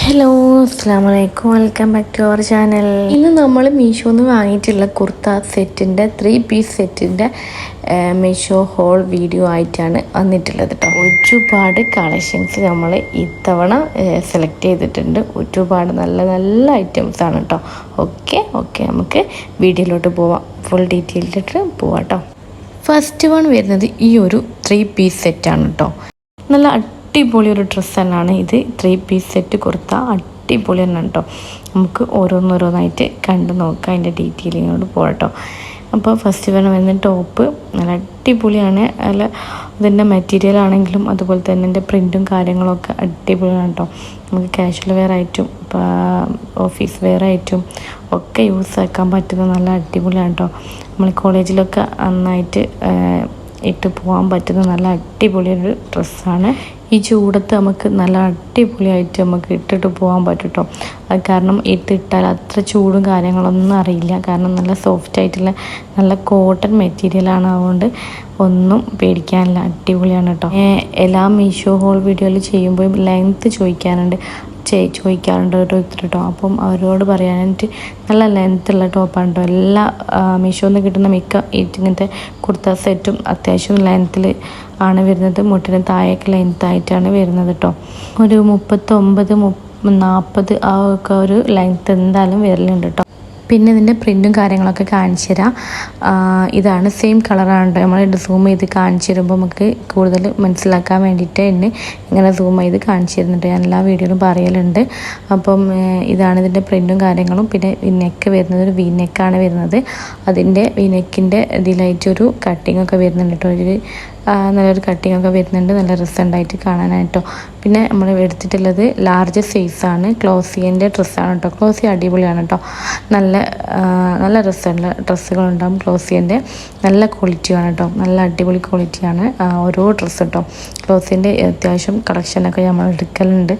Hello, അസ്സാം വലൈക്കും. Welcome back to our channel. ഇന്ന് നമ്മൾ മീഷോന്ന് വാങ്ങിയിട്ടുള്ള കുർത്ത സെറ്റിൻ്റെ 3 പീസ് സെറ്റിൻ്റെ മീഷോ ഹോൾ വീഡിയോ ആയിട്ടാണ് വന്നിട്ടുള്ളത് കേട്ടോ. ഒരുപാട് കളക്ഷൻസ് നമ്മൾ ഇത്തവണ സെലക്ട് ചെയ്തിട്ടുണ്ട്. ഒരുപാട് നല്ല നല്ല ഐറ്റംസ് ആണ് കേട്ടോ. ഓക്കെ നമുക്ക് വീഡിയോയിലോട്ട് പോവാം. ഫുൾ ഡീറ്റെയിലിട്ട് പോവാം കേട്ടോ. ഫസ്റ്റ് വൺ വരുന്നത് ഈ ഒരു 3 പീസ് സെറ്റാണ് കേട്ടോ. നല്ല അടിപൊളി ഒരു ഡ്രസ്സ് തന്നെയാണ് ഇത്. 3 പീസ് സെറ്റ് കൊടുത്താൽ അടിപൊളി തന്നെ കേട്ടോ. നമുക്ക് ഓരോന്നോരോന്നായിട്ട് കണ്ടു നോക്കാം. അതിൻ്റെ ഡീറ്റെയിലിങ്ങോട് പോകട്ടോ. അപ്പോൾ ഫസ്റ്റ് വരുന്ന ടോപ്പ് നല്ല അടിപൊളിയാണ്. നല്ല അതിൻ്റെ മെറ്റീരിയൽ ആണെങ്കിലും അതുപോലെ തന്നെ എൻ്റെ പ്രിൻറ്റും കാര്യങ്ങളൊക്കെ അടിപൊളിയാണ് കേട്ടോ. നമുക്ക് കാഷ്വൽ വെയർ ആയിട്ടും ഓഫീസ് വെയർ ആയിട്ടും ഒക്കെ യൂസ് ആക്കാൻ പറ്റുന്ന നല്ല അടിപൊളിയാണ് കേട്ടോ. നമ്മൾ കോളേജിലൊക്കെ നന്നായിട്ട് ഇട്ട് പോകാൻ പറ്റുന്ന നല്ല അടിപൊളിയൊരു ഡ്രസ്സാണ്. ഈ ചൂടത്ത് നമുക്ക് നല്ല അടിപൊളിയായിട്ട് നമുക്ക് ഇട്ടിട്ട് പോകാൻ പറ്റും കേട്ടോ. അത് കാരണം ഇട്ടിട്ടാൽ അത്ര ചൂടും കാര്യങ്ങളൊന്നും അറിയില്ല. കാരണം നല്ല സോഫ്റ്റ് ആയിട്ടുള്ള നല്ല കോട്ടൺ മെറ്റീരിയലാണ്. അതുകൊണ്ട് ഒന്നും പേടിക്കാനില്ല, അടിപൊളിയാണ് കേട്ടോ. എല്ലാ മീഷോ ഹോൾ വീഡിയോയിൽ ചെയ്യുമ്പോൾ ലെങ്ത്ത് ചോദിക്കാറുണ്ട് ഓരോരുത്തർ കേട്ടോ. അപ്പം അവരോട് പറയാനായിട്ട് നല്ല ലെങ്ത്തുള്ള ടോപ്പാണ് കേട്ടോ. എല്ലാ മീഷോന്ന് കിട്ടുന്ന മിക്ക ഇങ്ങനത്തെ കുർത്ത സെറ്റും അത്യാവശ്യം ലെങ്ത്തിൽ ആണ് വരുന്നത്. മുട്ടിന് താഴേക്ക് ലെങ്ത്തായിട്ടാണ് വരുന്നത് കേട്ടോ. ഒരു 39, 40 ആ ഒക്കെ ഒരു ലെങ്ത്ത് എന്തായാലും വരലുണ്ട് കേട്ടോ. പിന്നെ ഇതിൻ്റെ പ്രിൻറ്റും കാര്യങ്ങളൊക്കെ കാണിച്ചു തരാം. ഇതാണ് സെയിം കളറാണ് കേട്ടോ. നമ്മൾ സൂം ചെയ്ത് കാണിച്ചു തരുമ്പോൾ നമുക്ക് കൂടുതൽ മനസ്സിലാക്കാൻ വേണ്ടിയിട്ട് ഇങ്ങനെ സൂം ചെയ്ത് കാണിച്ചു തരുന്നുണ്ട്. ഞാൻ എല്ലാ വീഡിയോയിലും പറയലുണ്ട്. അപ്പം ഇതാണ് ഇതിൻ്റെ പ്രിൻറ്റും കാര്യങ്ങളും. പിന്നെ നെക്ക് വരുന്നത് ഒരു വി നെക്കാണ് വരുന്നത്. അതിൻ്റെ വി നെക്കിൻ്റെ ഇതിലായിട്ടൊരു കട്ടിങ്ങൊക്കെ വരുന്നുണ്ട് കേട്ടോ. ഒരു നല്ലൊരു കട്ടിങ്ങൊക്കെ വരുന്നുണ്ട്. നല്ല രസമുണ്ടായിട്ട് കാണാനായിട്ടോ. പിന്നെ നമ്മൾ എടുത്തിട്ടുള്ളത് ലാർജ് സൈസാണ്. ക്ലോസിയൻ്റെ ഡ്രസ്സാണ് കേട്ടോ. ക്ലോസി അടിപൊളിയാണ് കേട്ടോ. നല്ല രസമുള്ള ഡ്രസ്സുകളുണ്ടാകും ക്ലോസിയൻ്റെ. നല്ല ക്വാളിറ്റിയാണ് കേട്ടോ. നല്ല അടിപൊളി ക്വാളിറ്റിയാണ് ഓരോ ഡ്രസ്സ് കേട്ടോ. ക്ലോസിയൻ്റെ അത്യാവശ്യം കളക്ഷനൊക്കെ നമ്മൾ എടുക്കലുണ്ട്.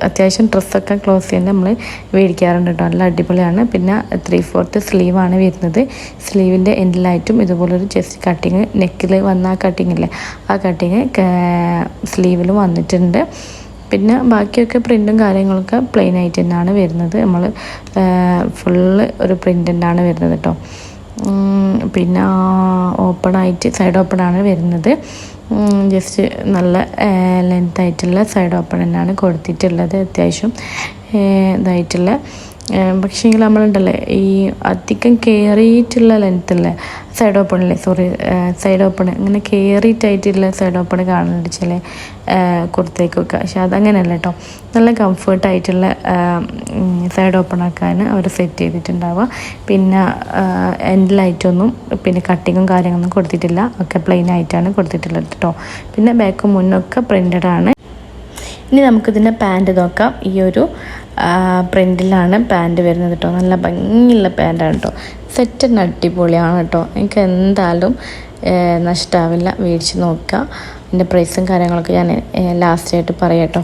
അത്യാവശ്യം ഡ്രസ്സൊക്കെ ക്ലോസിയൻ്റെ നമ്മൾ മേടിക്കാറുണ്ട് കേട്ടോ. നല്ല അടിപൊളിയാണ്. പിന്നെ 3/4 സ്ലീവാണ് വരുന്നത്. സ്ലീവിൻ്റെ എൻഡിലായിട്ടും ഇതുപോലൊരു ജസ്റ്റ് കട്ടിങ് നെക്കിൽ വന്ന കട്ടിങ്ങില്ലേ, ആ കട്ടിങ് സ്ലീവിലും വന്നിട്ടുണ്ട്. പിന്നെ ബാക്കിയൊക്കെ പ്രിൻറ്റും കാര്യങ്ങളൊക്കെ പ്ലെയിൻ ആയിട്ട് തന്നെയാണ് വരുന്നത്. നമ്മൾ ഫുള്ള് ഒരു പ്രിൻ്റ് തന്നെയാണ് വരുന്നത് കേട്ടോ. പിന്നെ ഓപ്പണായിട്ട് സൈഡ് ഓപ്പണാണ് വരുന്നത്. ജസ്റ്റ് നല്ല ലെങ്ത് ആയിട്ടുള്ള സൈഡ് ഓപ്പൺ തന്നെയാണ് കൊടുത്തിട്ടുള്ളത്. അത്യാവശ്യം ഇതായിട്ടുള്ള പക്ഷേങ്കിൽ നമ്മളുണ്ടല്ലേ ഈ അധികം കയറിയിട്ടുള്ള ലെങ്ത്തുള്ള സൈഡ് ഓപ്പൺ ഇങ്ങനെ കയറിയിട്ടായിട്ടുള്ള സൈഡ് ഓപ്പൺ കാണുന്നുണ്ട് ചില കുർത്തേക്കൊക്കെ. പക്ഷെ അതങ്ങനെയല്ല കേട്ടോ. നല്ല കംഫേർട്ടായിട്ടുള്ള സൈഡ് ഓപ്പൺ ആക്കാൻ അവർ സെറ്റ് ചെയ്തിട്ടുണ്ടാവുക. പിന്നെ എൻഡിലായിട്ടൊന്നും പിന്നെ കട്ടിങ്ങും കാര്യങ്ങളൊന്നും കൊടുത്തിട്ടില്ല. ഒക്കെ പ്ലെയിൻ ആയിട്ടാണ് കൊടുത്തിട്ടുള്ളത് കേട്ടോ. പിന്നെ ബാക്കും മുന്നൊക്കെ പ്രിൻ്റഡ് ആണ്. ഇനി നമുക്കിതിൻ്റെ പാൻറ്റ് നോക്കാം. ഈ ഒരു പ്രിൻറ്റിലാണ് പാൻറ്റ് വരുന്നത് കേട്ടോ. നല്ല ഭംഗിയുള്ള പാൻറ്റാണ് കേട്ടോ. സെറ്റ് അടിപൊളിയാണ് കേട്ടോ. എനിക്ക് എന്തായാലും നഷ്ടമാവില്ല. മേടിച്ച് നോക്കുക. എൻ്റെ പ്രൈസും കാര്യങ്ങളൊക്കെ ഞാൻ ലാസ്റ്റായിട്ട് പറയാം കേട്ടോ.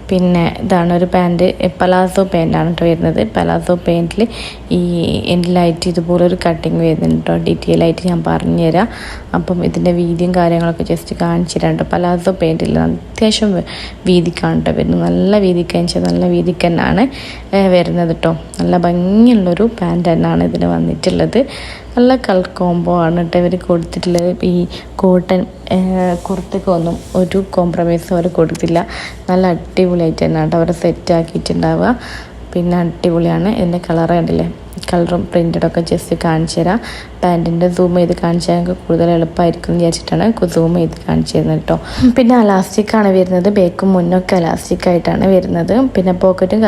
പിന്നെ ഇതാണ് ഒരു പാൻറ്റ്. പലാസോ പാൻറ്റാണ് കേട്ടോ വരുന്നത്. പലാസോ പാൻറ്റിൽ ഈ എൻഡിലായിട്ട് ഇതുപോലൊരു കട്ടിങ് വരുന്നുണ്ട് കേട്ടോ. ഡീറ്റെയിൽ ആയിട്ട് ഞാൻ പറഞ്ഞുതരാം. അപ്പം ഇതിൻ്റെ വീതിയും കാര്യങ്ങളൊക്കെ ജസ്റ്റ് കാണിച്ചു തരാം കേട്ടോ. പലാസോ പാൻറ്റിൽ അത്യാവശ്യം വീതിക്കാണ് കേട്ടോ വരുന്നത്. നല്ല വീതിക്കാന്ന് വെച്ചാൽ നല്ല വീതിക്ക് തന്നെയാണ് വരുന്നത് കേട്ടോ. നല്ല ഭംഗിയുള്ളൊരു പാൻറ്റ് തന്നെയാണ് ഇതിന് വന്നിട്ടുള്ളത്. നല്ല കളർ കോംബോ ആണ് കേട്ടോ ഇവർ കൊടുത്തിട്ടുള്ളത്. ഈ കോട്ടൺ കുർത്തക്കൊന്നും ഒരു കോംപ്രമൈസും അവർ കൊടുത്തില്ല. നല്ല അടിപൊളിയായിട്ട് തന്നെയാണ് കേട്ടോ അവർ സെറ്റാക്കിയിട്ടുണ്ടാവുക. പിന്നെ അടിപൊളിയാണ്. ഇതിൻ്റെ കളർ കണ്ടില്ലേ, കളറും പ്രിൻ്റഡൊക്കെ ജസ്റ്റ് കാണിച്ചു തരാം. പാൻറ്റിൻ്റെ സൂം ചെയ്ത് കാണിച്ചു തരാൻ കൂടുതൽ എളുപ്പമായിരിക്കും എന്ന് വിചാരിച്ചിട്ടാണ് സൂം ചെയ്ത് കാണിച്ചു തരുന്നത് കേട്ടോ. പിന്നെ അലാസ്റ്റിക്കാണ് വരുന്നത്. ബേക്കും മുന്നൊക്കെ അലാസ്റ്റിക്കായിട്ടാണ് വരുന്നത്. പിന്നെ പോക്കറ്റും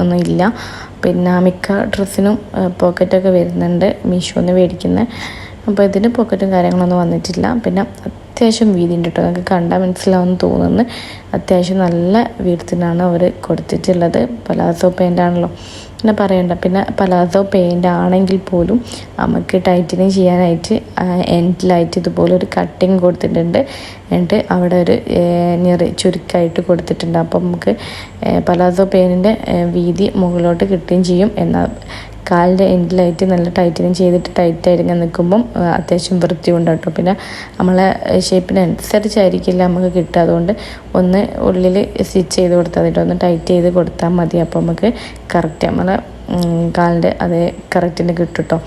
ഒന്നും ഇല്ല. പിന്നെ മിക്ക ഡ്രസ്സിനും പോക്കറ്റൊക്കെ വരുന്നുണ്ട് മീഷോന്ന് മേടിക്കുന്നത്. അപ്പോൾ ഇതിന് പോക്കറ്റും കാര്യങ്ങളൊന്നും വന്നിട്ടില്ല. പിന്നെ അത്യാവശ്യം വീതി ഉണ്ട് കേട്ടോ. നിങ്ങൾക്ക് കണ്ടാൽ മനസ്സിലാവുമെന്ന് തോന്നുന്നു. അത്യാവശ്യം നല്ല വീർത്തിനാണ് അവർ കൊടുത്തിട്ടുള്ളത്. പലാസോ പാൻറ്റാണല്ലോ പിന്നെ പറയണ്ട. പിന്നെ പലാസോ പാൻറ്റ് ആണെങ്കിൽ പോലും നമുക്ക് ടൈറ്റനിങ് ചെയ്യാനായിട്ട് എൻഡിലായിട്ട് ഇതുപോലെ ഒരു കട്ടിങ് കൊടുത്തിട്ടുണ്ട്. എന്നിട്ട് അവിടെ ഒരു ചുരുക്കായിട്ട് കൊടുത്തിട്ടുണ്ട്. അപ്പം നമുക്ക് പലാസോ പാൻറ്റിൻ്റെ വീതി മുകളിലോട്ട് കിട്ടുകയും ചെയ്യും. എന്നാൽ കാലിൻ്റെ എൻഡിലായിട്ട് നല്ല ടൈറ്റനിങ് ചെയ്തിട്ട് ടൈറ്റായിട്ട് ഇങ്ങനെ നിൽക്കുമ്പം അത്യാവശ്യം വൃത്തിയുണ്ട് കേട്ടോ. പിന്നെ നമ്മളെ ഷേപ്പിനനുസരിച്ചായിരിക്കില്ല നമുക്ക് കിട്ടുക. അതുകൊണ്ട് ഒന്ന് ഉള്ളിൽ സ്റ്റിച്ച് ചെയ്ത് കൊടുത്താൽ മതി, ഒന്ന് ടൈറ്റ് ചെയ്ത് കൊടുത്താൽ മതി. അപ്പോൾ നമുക്ക് കറക്റ്റ് നമ്മളെ കാലിൻ്റെ അതേ കറക്റ്റിന് കിട്ടും കേട്ടോ.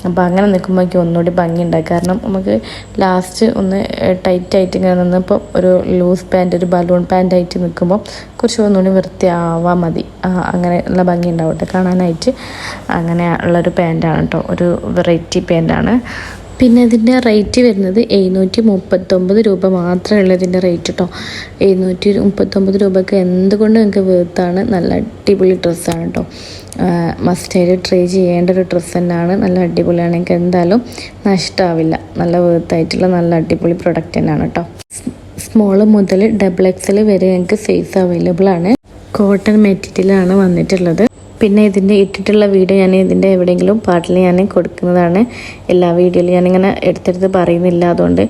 അപ്പോൾ അങ്ങനെ നിൽക്കുമ്പോൾ എനിക്ക് ഒന്നുകൂടി ഭംഗിയുണ്ടായി. കാരണം നമുക്ക് ലാസ്റ്റ് ഒന്ന് ടൈറ്റായിട്ട് ഇങ്ങനെ നിന്നപ്പോൾ ഒരു ലൂസ് പാൻറ്റ്, ഒരു ബലൂൺ പാൻറ്റായിട്ട് നിൽക്കുമ്പോൾ കുറച്ച് ഒന്നുകൂടി വൃത്തിയാവാൻ മതി. അങ്ങനെയുള്ള ഭംഗി ഉണ്ടാവും കേട്ടോ കാണാനായിട്ട്. അങ്ങനെ ഉള്ളൊരു പാൻറ്റാണ് കേട്ടോ, ഒരു വെറൈറ്റി പാൻറ്റാണ്. പിന്നെ ഇതിൻ്റെ റേറ്റ് വരുന്നത് 739 രൂപ മാത്രമേ ഉള്ളൂ ഇതിൻ്റെ റേറ്റ് കേട്ടോ. 739 രൂപയ്ക്ക് എന്തുകൊണ്ട് നിങ്ങൾക്ക് വേർത്താണ്. നല്ല അടിപൊളി ഡ്രസ്സാണ് കേട്ടോ. മസ്റ്റായിട്ട് ട്രൈ ചെയ്യേണ്ട ഒരു ഡ്രസ്സ് തന്നെയാണ്. നല്ല അടിപൊളിയാണ്, എനിക്ക് എന്തായാലും നഷ്ടമാവില്ല. നല്ല വേർത്തായിട്ടുള്ള നല്ല അടിപൊളി പ്രൊഡക്റ്റ് തന്നെയാണ് കേട്ടോ. സ്മോൾ മുതൽ XXL വരെ ഞങ്ങൾക്ക് സൈസ് അവൈലബിൾ ആണ്. കോട്ടൺ മെറ്റീരിയലാണ് വന്നിട്ടുള്ളത്. പിന്നെ ഇതിൻ്റെ ഇട്ടിട്ടുള്ള വീഡിയോ ഞാൻ ഇതിൻ്റെ എവിടെയെങ്കിലും പാട്ടിൽ ഞാൻ കൊടുക്കുന്നതാണ്. എല്ലാ വീഡിയോയിലും ഞാനിങ്ങനെ എടുത്തെടുത്ത് പറയുന്നില്ല, അതുകൊണ്ട്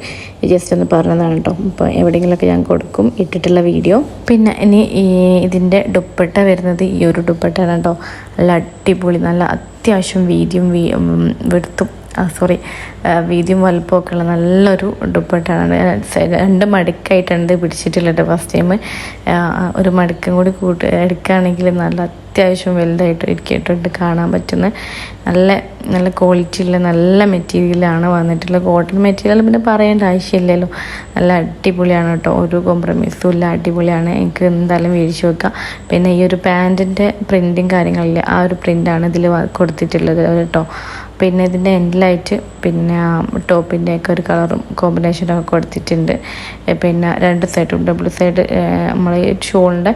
ജസ്റ്റ് ഒന്ന് പറഞ്ഞതാണ് കേട്ടോ. അപ്പോൾ എവിടെയെങ്കിലുമൊക്കെ ഞാൻ കൊടുക്കും ഇട്ടിട്ടുള്ള വീഡിയോ. പിന്നെ ഇനി ഇതിൻ്റെ ദുപ്പട്ട വരുന്നത് ഈ ഒരു ദുപ്പട്ടയാണ് കേട്ടോ. നല്ല അടിപൊളി, നല്ല അത്യാവശ്യം വീതിയും വലുപ്പമൊക്കെ ഉള്ള നല്ലൊരു ദുപ്പട്ടയാണ്. 2 മടക്കായിട്ടുണ്ട് പിടിച്ചിട്ടുള്ളത്. ഫസ്റ്റ് ടൈം ഒരു മടക്കം കൂടി എടുക്കുകയാണെങ്കിൽ നല്ല അത്യാവശ്യം വലുതായിട്ട് ഇരിക്കിയിട്ടുണ്ട് കാണാൻ പറ്റുന്ന നല്ല ക്വാളിറ്റിയുള്ള നല്ല മെറ്റീരിയലാണ് വന്നിട്ടുള്ളത്. കോട്ടൺ മെറ്റീരിയൽ പിന്നെ പറയേണ്ട ആവശ്യമില്ലല്ലോ. നല്ല അടിപൊളിയാണ് കേട്ടോ, ഒരു കോംപ്രമൈസും ഇല്ല, അടിപൊളിയാണ്. എനിക്ക് എന്തായാലും മേടിച്ച് വെക്കാം. പിന്നെ ഈ ഒരു പാൻറ്റിൻ്റെ പ്രിൻറ്റും കാര്യങ്ങളില്ലേ, ആ ഒരു പ്രിൻ്റാണ് ഇതിൽ കൊടുത്തിട്ടുള്ളത് കേട്ടോ. പിന്നെ ഇതിൻ്റെ എൻഡിലായിട്ട് പിന്നെ ടോപ്പിൻ്റെയൊക്കെ ഒരു കളറും കോമ്പിനേഷനൊക്കെ കൊടുത്തിട്ടുണ്ട്. പിന്നെ 2 സൈഡും ഡബിൾ സൈഡ് നമ്മൾ ഷോളിൻ്റെ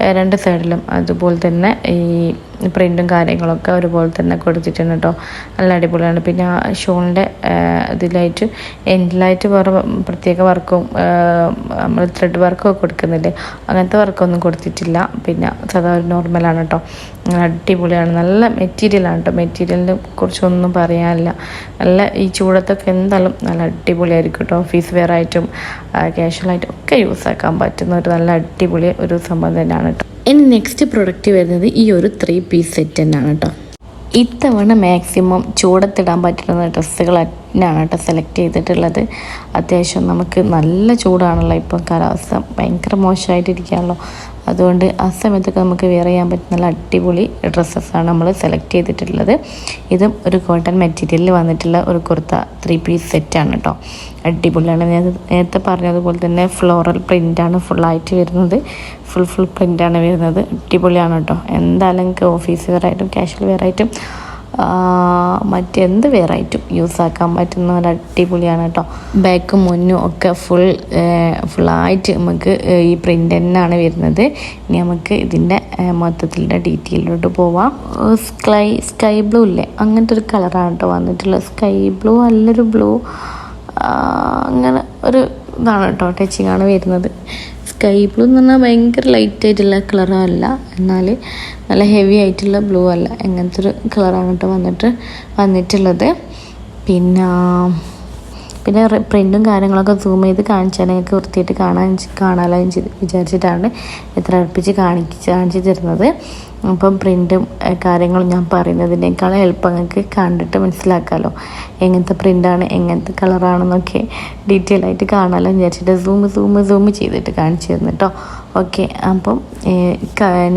2 സൈഡിലും അതുപോലെ തന്നെ ഈ പ്രിൻറ്റും കാര്യങ്ങളൊക്കെ ഒരുപോലെ തന്നെ കൊടുത്തിട്ടുണ്ട് കേട്ടോ. നല്ല അടിപൊളിയാണ്. പിന്നെ ഷോളിൻ്റെ ഇതിലായിട്ട് എൻഡിലായിട്ട് വേറെ പ്രത്യേക വർക്കും നമ്മൾ ത്രെഡ് വർക്കൊക്കെ കൊടുക്കുന്നില്ലേ, അങ്ങനത്തെ വർക്കൊന്നും കൊടുത്തിട്ടില്ല. പിന്നെ സാധാരണ നോർമലാണ് കേട്ടോ. അടിപൊളിയാണ്, നല്ല മെറ്റീരിയലാണ് കേട്ടോ. മെറ്റീരിയലിനെ കുറിച്ചൊന്നും പറയാനില്ല. നല്ല ഈ ചൂടത്തൊക്കെ എന്തായാലും നല്ല അടിപൊളിയായിരിക്കും കേട്ടോ. ഓഫീസ് വെയർ ആയിട്ടും കാഷ്വലായിട്ടും ഒക്കെ യൂസ് ആക്കാൻ പറ്റുന്ന ഒരു നല്ല അടിപൊളി ഒരു സംഭവം തന്നെയാണ് കേട്ടോ. ഇനി നെക്സ്റ്റ് പ്രൊഡക്റ്റ് വരുന്നത് ഈ ഒരു 3 പീസ് സെറ്റ് തന്നെയാണ് കേട്ടോ. ഇത്തവണ മാക്സിമം ചൂടത്തിടാൻ പറ്റുന്ന ഡ്രസ്സുകൾ തന്നെയാണ് കേട്ടോ സെലക്ട് ചെയ്തിട്ടുള്ളത്. അത്യാവശ്യം നമുക്ക് നല്ല ചൂടാണല്ലോ, ഇപ്പം കാലാവസ്ഥ ഭയങ്കര മോശമായിട്ടിരിക്കുകയാണല്ലോ. അതുകൊണ്ട് ആ സമയത്തൊക്കെ നമുക്ക് വെയർ ചെയ്യാൻ പറ്റുന്ന നല്ല അടിപൊളി ഡ്രസ്സസ്സാണ് നമ്മൾ സെലക്ട് ചെയ്തിട്ടുള്ളത്. ഇതും ഒരു കോട്ടൺ മെറ്റീരിയലിൽ വന്നിട്ടുള്ള ഒരു കുർത്ത 3 പീസ് സെറ്റാണ് കേട്ടോ. അടിപൊളിയാണ്. നേരത്തെ പറഞ്ഞതുപോലെ തന്നെ ഫ്ലോറൽ പ്രിൻ്റാണ് ഫുള്ളായിട്ട് വരുന്നത്. ഫുൾ പ്രിൻ്റാണ് വരുന്നത്. അടിപൊളിയാണ് കേട്ടോ. എന്തായാലും എനിക്ക് ഓഫീസ് വെയർ ആയിട്ടും കാഷ്വൽ വെയർ ആയിട്ടും മറ്റെന്ത് വെയറായിട്ടും യൂസ് ആക്കാൻ പറ്റുന്ന ഒരു അടിപൊളിയാണ് കേട്ടോ. ബാക്കും മുന്നും ഒക്കെ ഫുള്ളായിട്ട് നമുക്ക് ഈ പ്രിൻ്റ് തന്നെയാണ് വരുന്നത്. ഇനി നമുക്ക് ഇതിൻ്റെ മൊത്തത്തിലുള്ള ഡീറ്റെയിലോട്ട് പോവാം. സ്കൈ ബ്ലൂ ഇല്ലേ, അങ്ങനത്തെ ഒരു കളറാണ് കേട്ടോ വന്നിട്ടുള്ളത്. സ്കൈ ബ്ലൂ അല്ലൊരു ബ്ലൂ, അങ്ങനെ ഒരു ഇതാണ് കേട്ടോ, ടച്ചിങ് ആണ് വരുന്നത്. സ്കൈ ബ്ലൂ എന്ന് പറഞ്ഞാൽ ഭയങ്കര ലൈറ്റ് ആയിട്ടുള്ള കളറല്ല, എന്നാൽ നല്ല ഹെവി ആയിട്ടുള്ള ബ്ലൂ അല്ല, അങ്ങനത്തെ ഒരു കളറാണ് കേട്ടോ വന്നിട്ടുള്ളത്. പിന്നെ പ്രിൻറ്റും കാര്യങ്ങളൊക്കെ സൂം ചെയ്ത് കാണിച്ചാൽ നിങ്ങൾക്ക് വൃത്തിയായിട്ട് കാണാമല്ലോ വിചാരിച്ചിട്ടാണ് ഇത്ര അടുപ്പിച്ച് കാണിച്ച് തരുന്നത്. അപ്പം പ്രിൻറ്റും കാര്യങ്ങളും ഞാൻ പറയുന്നതിനേക്കാളും എളുപ്പം നിങ്ങൾക്ക് കണ്ടിട്ട് മനസ്സിലാക്കാമല്ലോ എങ്ങനത്തെ പ്രിൻ്റാണ് എങ്ങനത്തെ കളറാണെന്നൊക്കെ ഡീറ്റെയിൽ ആയിട്ട് കാണാമല്ലോ വിചാരിച്ചിട്ട് സൂം ചെയ്തിട്ട് കാണിച്ചു തരുന്നു കേട്ടോ. ഓക്കെ, അപ്പം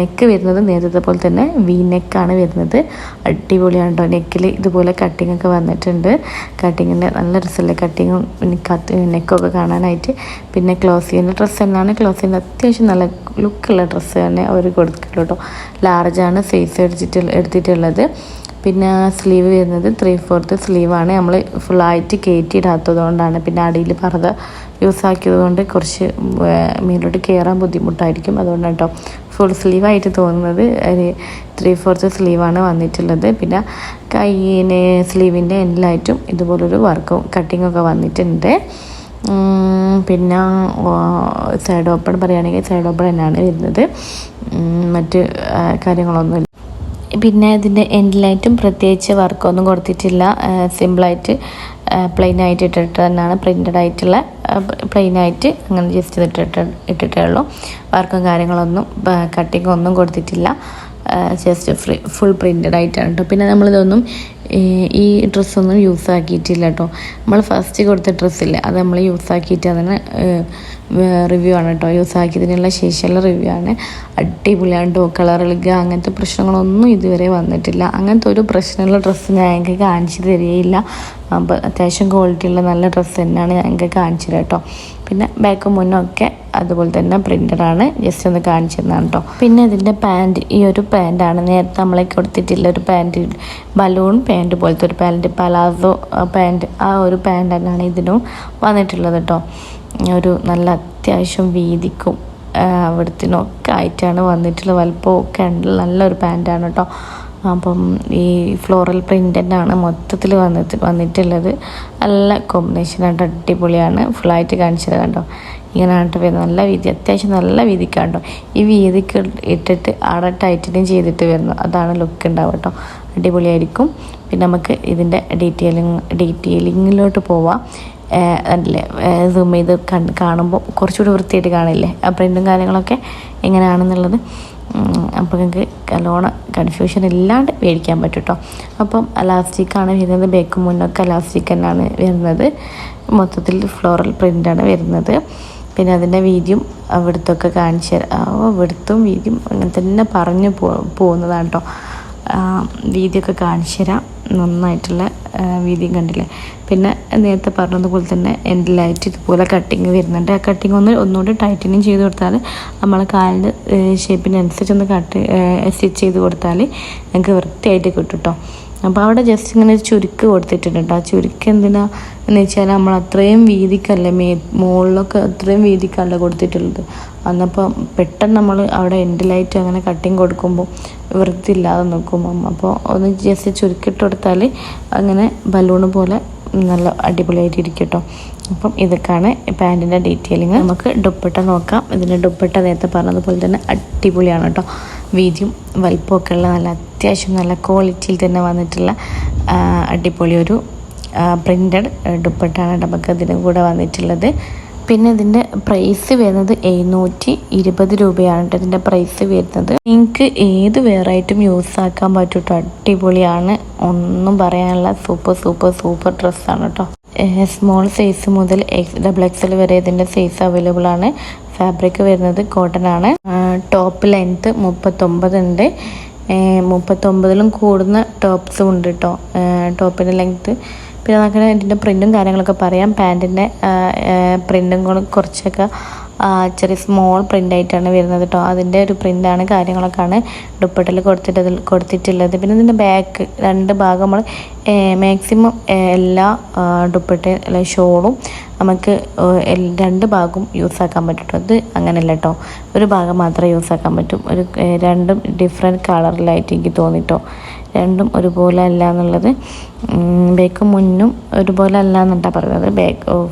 നെക്ക് വരുന്നത് നേരത്തെ പോലെ തന്നെ വി നെക്കാണ് വരുന്നത്. അടിപൊളിയാണ് കേട്ടോ. നെക്കിൽ ഇതുപോലെ കട്ടിങ്ങൊക്കെ വന്നിട്ടുണ്ട്. കട്ടിങ്ങിൻ്റെ നല്ല രസമല്ലേ കട്ടിങ്ങും നെക്കൊക്കെ കാണാനായിട്ട്. പിന്നെ ക്ലോസിൻ്റെ ഡ്രസ്സ് തന്നെയാണ്. ക്ലോസിൻ്റെ അത്യാവശ്യം നല്ല ലുക്കുള്ള ഡ്രസ്സ് തന്നെ അവർ കൊടുത്തിട്ടുള്ളൂ കേട്ടോ. ലാർജാണ് സൈസ് എടുത്തിട്ടുള്ളത്. പിന്നെ സ്ലീവ് വരുന്നത് 3/4 സ്ലീവാണ്. നമ്മൾ ഫുള്ളായിട്ട് കയറ്റിയിടാത്തത് കൊണ്ടാണ്. പിന്നെ അടിയിൽ പർദ്ദ യൂസ് ആക്കിയത് കൊണ്ട് കുറച്ച് മേലോട്ട് കയറാൻ ബുദ്ധിമുട്ടായിരിക്കും. അതുകൊണ്ടാണ് കേട്ടോ ഫുൾ സ്ലീവായിട്ട് തോന്നുന്നത്. ഒരു 3/4 സ്ലീവാണ് വന്നിട്ടുള്ളത്. പിന്നെ കൈയിന് സ്ലീവിൻ്റെ എൻഡിലായിട്ടും ഇതുപോലൊരു വർക്കും കട്ടിങ്ങൊക്കെ വന്നിട്ടുണ്ട്. പിന്നെ സൈഡ് ഓപ്പൺ പറയുകയാണെങ്കിൽ സൈഡ് ഓപ്പൺ തന്നെയാണ് വരുന്നത്. മറ്റ് കാര്യങ്ങളൊന്നുമില്ല. പിന്നെ ഇതിൻ്റെ എൻഡിലായിട്ടും പ്രത്യേകിച്ച് വർക്കൊന്നും കൊടുത്തിട്ടില്ല. സിമ്പിളായിട്ട് പ്ലെയിനായിട്ട് ഇട്ടിട്ട് തന്നെയാണ് പ്രിൻ്റഡ് ആയിട്ടുള്ള പ്ലെയിനായിട്ട് അങ്ങനെ ജസ്റ്റ് ഇട്ടിട്ടേ ഉള്ളൂ. വർക്കും കാര്യങ്ങളൊന്നും കട്ടിങ്ങൊന്നും കൊടുത്തിട്ടില്ല. ജസ്റ്റ് ഫുൾ പ്രിൻറ്റഡ് ആയിട്ടാണ് കേട്ടോ. പിന്നെ നമ്മളിതൊന്നും ഈ ഡ്രസ്സൊന്നും യൂസ് ആക്കിയിട്ടില്ല കേട്ടോ. നമ്മൾ ഫസ്റ്റ് കൊടുത്ത ഡ്രസ്സില്ലേ അത് നമ്മൾ യൂസ് ആക്കിയിട്ട് അതിന് റിവ്യൂ ആണ് കേട്ടോ. യൂസ് ആക്കിയതിനുള്ള ശേഷമുള്ള റിവ്യൂ ആണ്. അടിപൊളിയാണ് കേട്ടോ. കളർ ഇളുക അങ്ങനത്തെ പ്രശ്നങ്ങളൊന്നും ഇതുവരെ വന്നിട്ടില്ല. അങ്ങനത്തെ ഒരു പ്രശ്നമുള്ള ഡ്രസ്സ് ഞങ്ങൾക്ക് കാണിച്ചു തരികയില്ല. അപ്പോൾ അത്യാവശ്യം ക്വാളിറ്റിയുള്ള നല്ല ഡ്രസ്സ് തന്നെയാണ് ഞങ്ങൾക്ക് കാണിച്ചത് കേട്ടോ. പിന്നെ ബാക്കും മുന്നൊക്കെ അതുപോലെ തന്നെ പ്രിൻ്റഡാണ്. ജസ്റ്റ് ഒന്ന് കാണിച്ചു തന്നാണ് കേട്ടോ. പിന്നെ ഇതിൻ്റെ പാൻറ്റ്, ഈ ഒരു പാൻറ്റാണ് നേരത്തെ നമ്മളെ കൊടുത്തിട്ടുള്ള ഒരു പാൻറ്റ്, ബലൂൺ പാൻറ്റ് പോലത്തെ ഒരു പാൻറ്റ്, പലാസോ പാൻറ്റ്, ആ ഒരു പാൻറ്റ് തന്നെയാണ് ഇതിനും വന്നിട്ടുള്ളത് കേട്ടോ. ഒരു നല്ല അത്യാവശ്യം വീതിക്കും അവിടത്തിനൊക്കെ ആയിട്ടാണ് വന്നിട്ടുള്ളത്. വലുപ്പമൊക്കെ ഉണ്ട്. നല്ലൊരു പാൻറ്റാണ് കേട്ടോ. അപ്പം ഈ ഫ്ലോറൽ പ്രിൻ്റഡാണ് മൊത്തത്തിൽ വന്നിട്ടുള്ളത്. നല്ല കോമ്പിനേഷനായിട്ട് അടിപൊളിയാണ്. ഫുള്ളായിട്ട് കാണിച്ചത് കണ്ടോ. ഇങ്ങനെയായിട്ട് വരുന്നത് നല്ല വീതി, അത്യാവശ്യം നല്ല വീതിക്കാണ്ടോ. ഈ വീതിക്ക് ഇട്ടിട്ട് അവിടെ ടൈറ്റനിങ് ചെയ്തിട്ട് വരുന്നു, അതാണ് ലുക്ക് ഉണ്ടാവുക കേട്ടോ. അടിപൊളിയായിരിക്കും. പിന്നെ നമുക്ക് ഇതിൻ്റെ ഡീറ്റെയിലിങ്ങിലോട്ട് പോവാം. അല്ലേ സൂം ചെയ്ത് കാണുമ്പോൾ കുറച്ചുകൂടി വൃത്തിയായിട്ട് കാണില്ലേ ആ പ്രിൻറ്റും കാര്യങ്ങളൊക്കെ എങ്ങനെയാണെന്നുള്ളത്. അപ്പോൾ നിങ്ങൾക്ക് നല്ലോണം കൺഫ്യൂഷൻ ഇല്ലാണ്ട് മേടിക്കാൻ പറ്റും കേട്ടോ. അപ്പം അലാസ്റ്റിക്കാണ് വരുന്നത്. ബേക്കും മുന്നൊക്കെ അലാസ്റ്റിക് തന്നെയാണ് വരുന്നത്. മൊത്തത്തിൽ ഫ്ലോറൽ പ്രിൻ്റാണ് വരുന്നത്. പിന്നെ അതിൻ്റെ വീതിയും അവിടുത്തൊക്കെ കാണിച്ചു തരാം. ഇവിടുത്തും വീതിയും അങ്ങനെ തന്നെ പറഞ്ഞു പോകുന്നതാണ് കേട്ടോ. വീതിയൊക്കെ കാണിച്ചു തരാം. നന്നായിട്ടുള്ള വീതിയും കണ്ടില്ലേ. പിന്നെ നേരത്തെ പറഞ്ഞതുപോലെ തന്നെ എൻഡിലായിട്ട് ഇതുപോലെ കട്ടിങ് വരുന്നുണ്ട്. ആ കട്ടിങ് ഒന്നുകൂടി ടൈറ്റനിങ് ചെയ്ത് കൊടുത്താൽ നമ്മളെ കാലിൻ്റെ ഷേപ്പിനനുസരിച്ച് ഒന്ന് സ്റ്റിച്ച് ചെയ്ത് കൊടുത്താൽ ഞങ്ങൾക്ക് വൃത്തിയായിട്ട് കിട്ടും കേട്ടോ. അപ്പോൾ അവിടെ ജസ്റ്റ് ഇങ്ങനെ ഒരു ചുരുക്ക് കൊടുത്തിട്ടുണ്ട് കേട്ടോ. ആ ചുരുക്ക് എന്തിനാന്ന് വെച്ചാൽ നമ്മൾ അത്രയും വീതിക്കല്ലേ മുകളിലൊക്കെ അത്രയും വീതിക്കല്ല കൊടുത്തിട്ടുള്ളത്. അന്നപ്പോൾ പെട്ടെന്ന് നമ്മൾ അവിടെ എൻഡിലായിട്ട് അങ്ങനെ കട്ടിങ് കൊടുക്കുമ്പോൾ വൃത്തിയില്ലാതെ നോക്കുമ്പം അപ്പോൾ ഒന്ന് ജസ്റ്റ് ചുരുക്കിട്ട് കൊടുത്താൽ അങ്ങനെ ബലൂണ് പോലെ നല്ല അടിപൊളിയായിട്ട് ഇരിക്കും കേട്ടോ. അപ്പം ഇതൊക്കെയാണ് പാൻറ്റിൻ്റെ ഡീറ്റെയിലിങ്. നമുക്ക് ദുപ്പട്ട നോക്കാം. ഇതിൻ്റെ ദുപ്പട്ട നേരത്തെ പറഞ്ഞതുപോലെ തന്നെ അടിപൊളിയാണ് കേട്ടോ. വീതിയും വലിപ്പമൊക്കെ ഉള്ള നല്ല അത്യാവശ്യം നല്ല ക്വാളിറ്റിയിൽ തന്നെ വന്നിട്ടുള്ള അടിപൊളി ഒരു പ്രിൻ്റഡ് ദുപ്പട്ടയാണ് നമുക്ക് ഇതിനും കൂടെ വന്നിട്ടുള്ളത്. പിന്നെ ഇതിൻ്റെ പ്രൈസ് വരുന്നത് 720 രൂപയാണ് കേട്ടോ. ഇതിൻ്റെ പ്രൈസ് വരുന്നത് നിങ്ങൾക്ക് ഏത് വെയറായിട്ടും യൂസ് ആക്കാൻ പറ്റും കേട്ടോ. അടിപൊളിയാണ്, ഒന്നും പറയാനുള്ള സൂപ്പർ ഡ്രസ്സാണ് കേട്ടോ. സ്മോൾ സൈസ് മുതൽ XXL വരെ ഇതിൻ്റെ സൈസ് അവൈലബിൾ ആണ്. ഫാബ്രിക് വരുന്നത് കോട്ടൺ ആണ്. ടോപ്പ് ലെങ്ത്ത് 39 ഉണ്ട്. 39ലും കൂടുന്ന ടോപ്സും ഉണ്ട് കേട്ടോ. ടോപ്പിൻ്റെ ലെങ്ത്ത്. പിന്നെ നമുക്ക് ഇതിൻ്റെ പ്രിൻറ്റും കാര്യങ്ങളൊക്കെ പറയാം. പാൻറ്റിൻ്റെ പ്രിൻറ്റും കുറച്ചൊക്കെ ചെറിയ സ്മോൾ പ്രിൻ്റായിട്ടാണ് വരുന്നത് കേട്ടോ. അതിൻ്റെ ഒരു പ്രിൻ്റാണ് കാര്യങ്ങളൊക്കെയാണ് ദുപ്പട്ടയിൽ കൊടുത്തിട്ടുള്ളത്. പിന്നെ ഇതിൻ്റെ ബാക്ക് രണ്ട് ഭാഗം നമ്മൾ മാക്സിമം എല്ലാ ദുപ്പട്ട ഷോളും നമുക്ക് രണ്ട് ഭാഗവും യൂസ് ആക്കാൻ പറ്റും കേട്ടോ. അത് അങ്ങനെയല്ല കേട്ടോ, ഒരു ഭാഗം മാത്രമേ യൂസ് ആക്കാൻ പറ്റും. രണ്ടും ഡിഫറെൻറ്റ് കളറിലായിട്ട് എനിക്ക് തോന്നിട്ടോ. രണ്ടും ഒരുപോലെ അല്ല എന്നുള്ളത്. ബാക്കും മുന്നും ഒരുപോലെ അല്ല എന്നിട്ടാണ് പറയുന്നത്.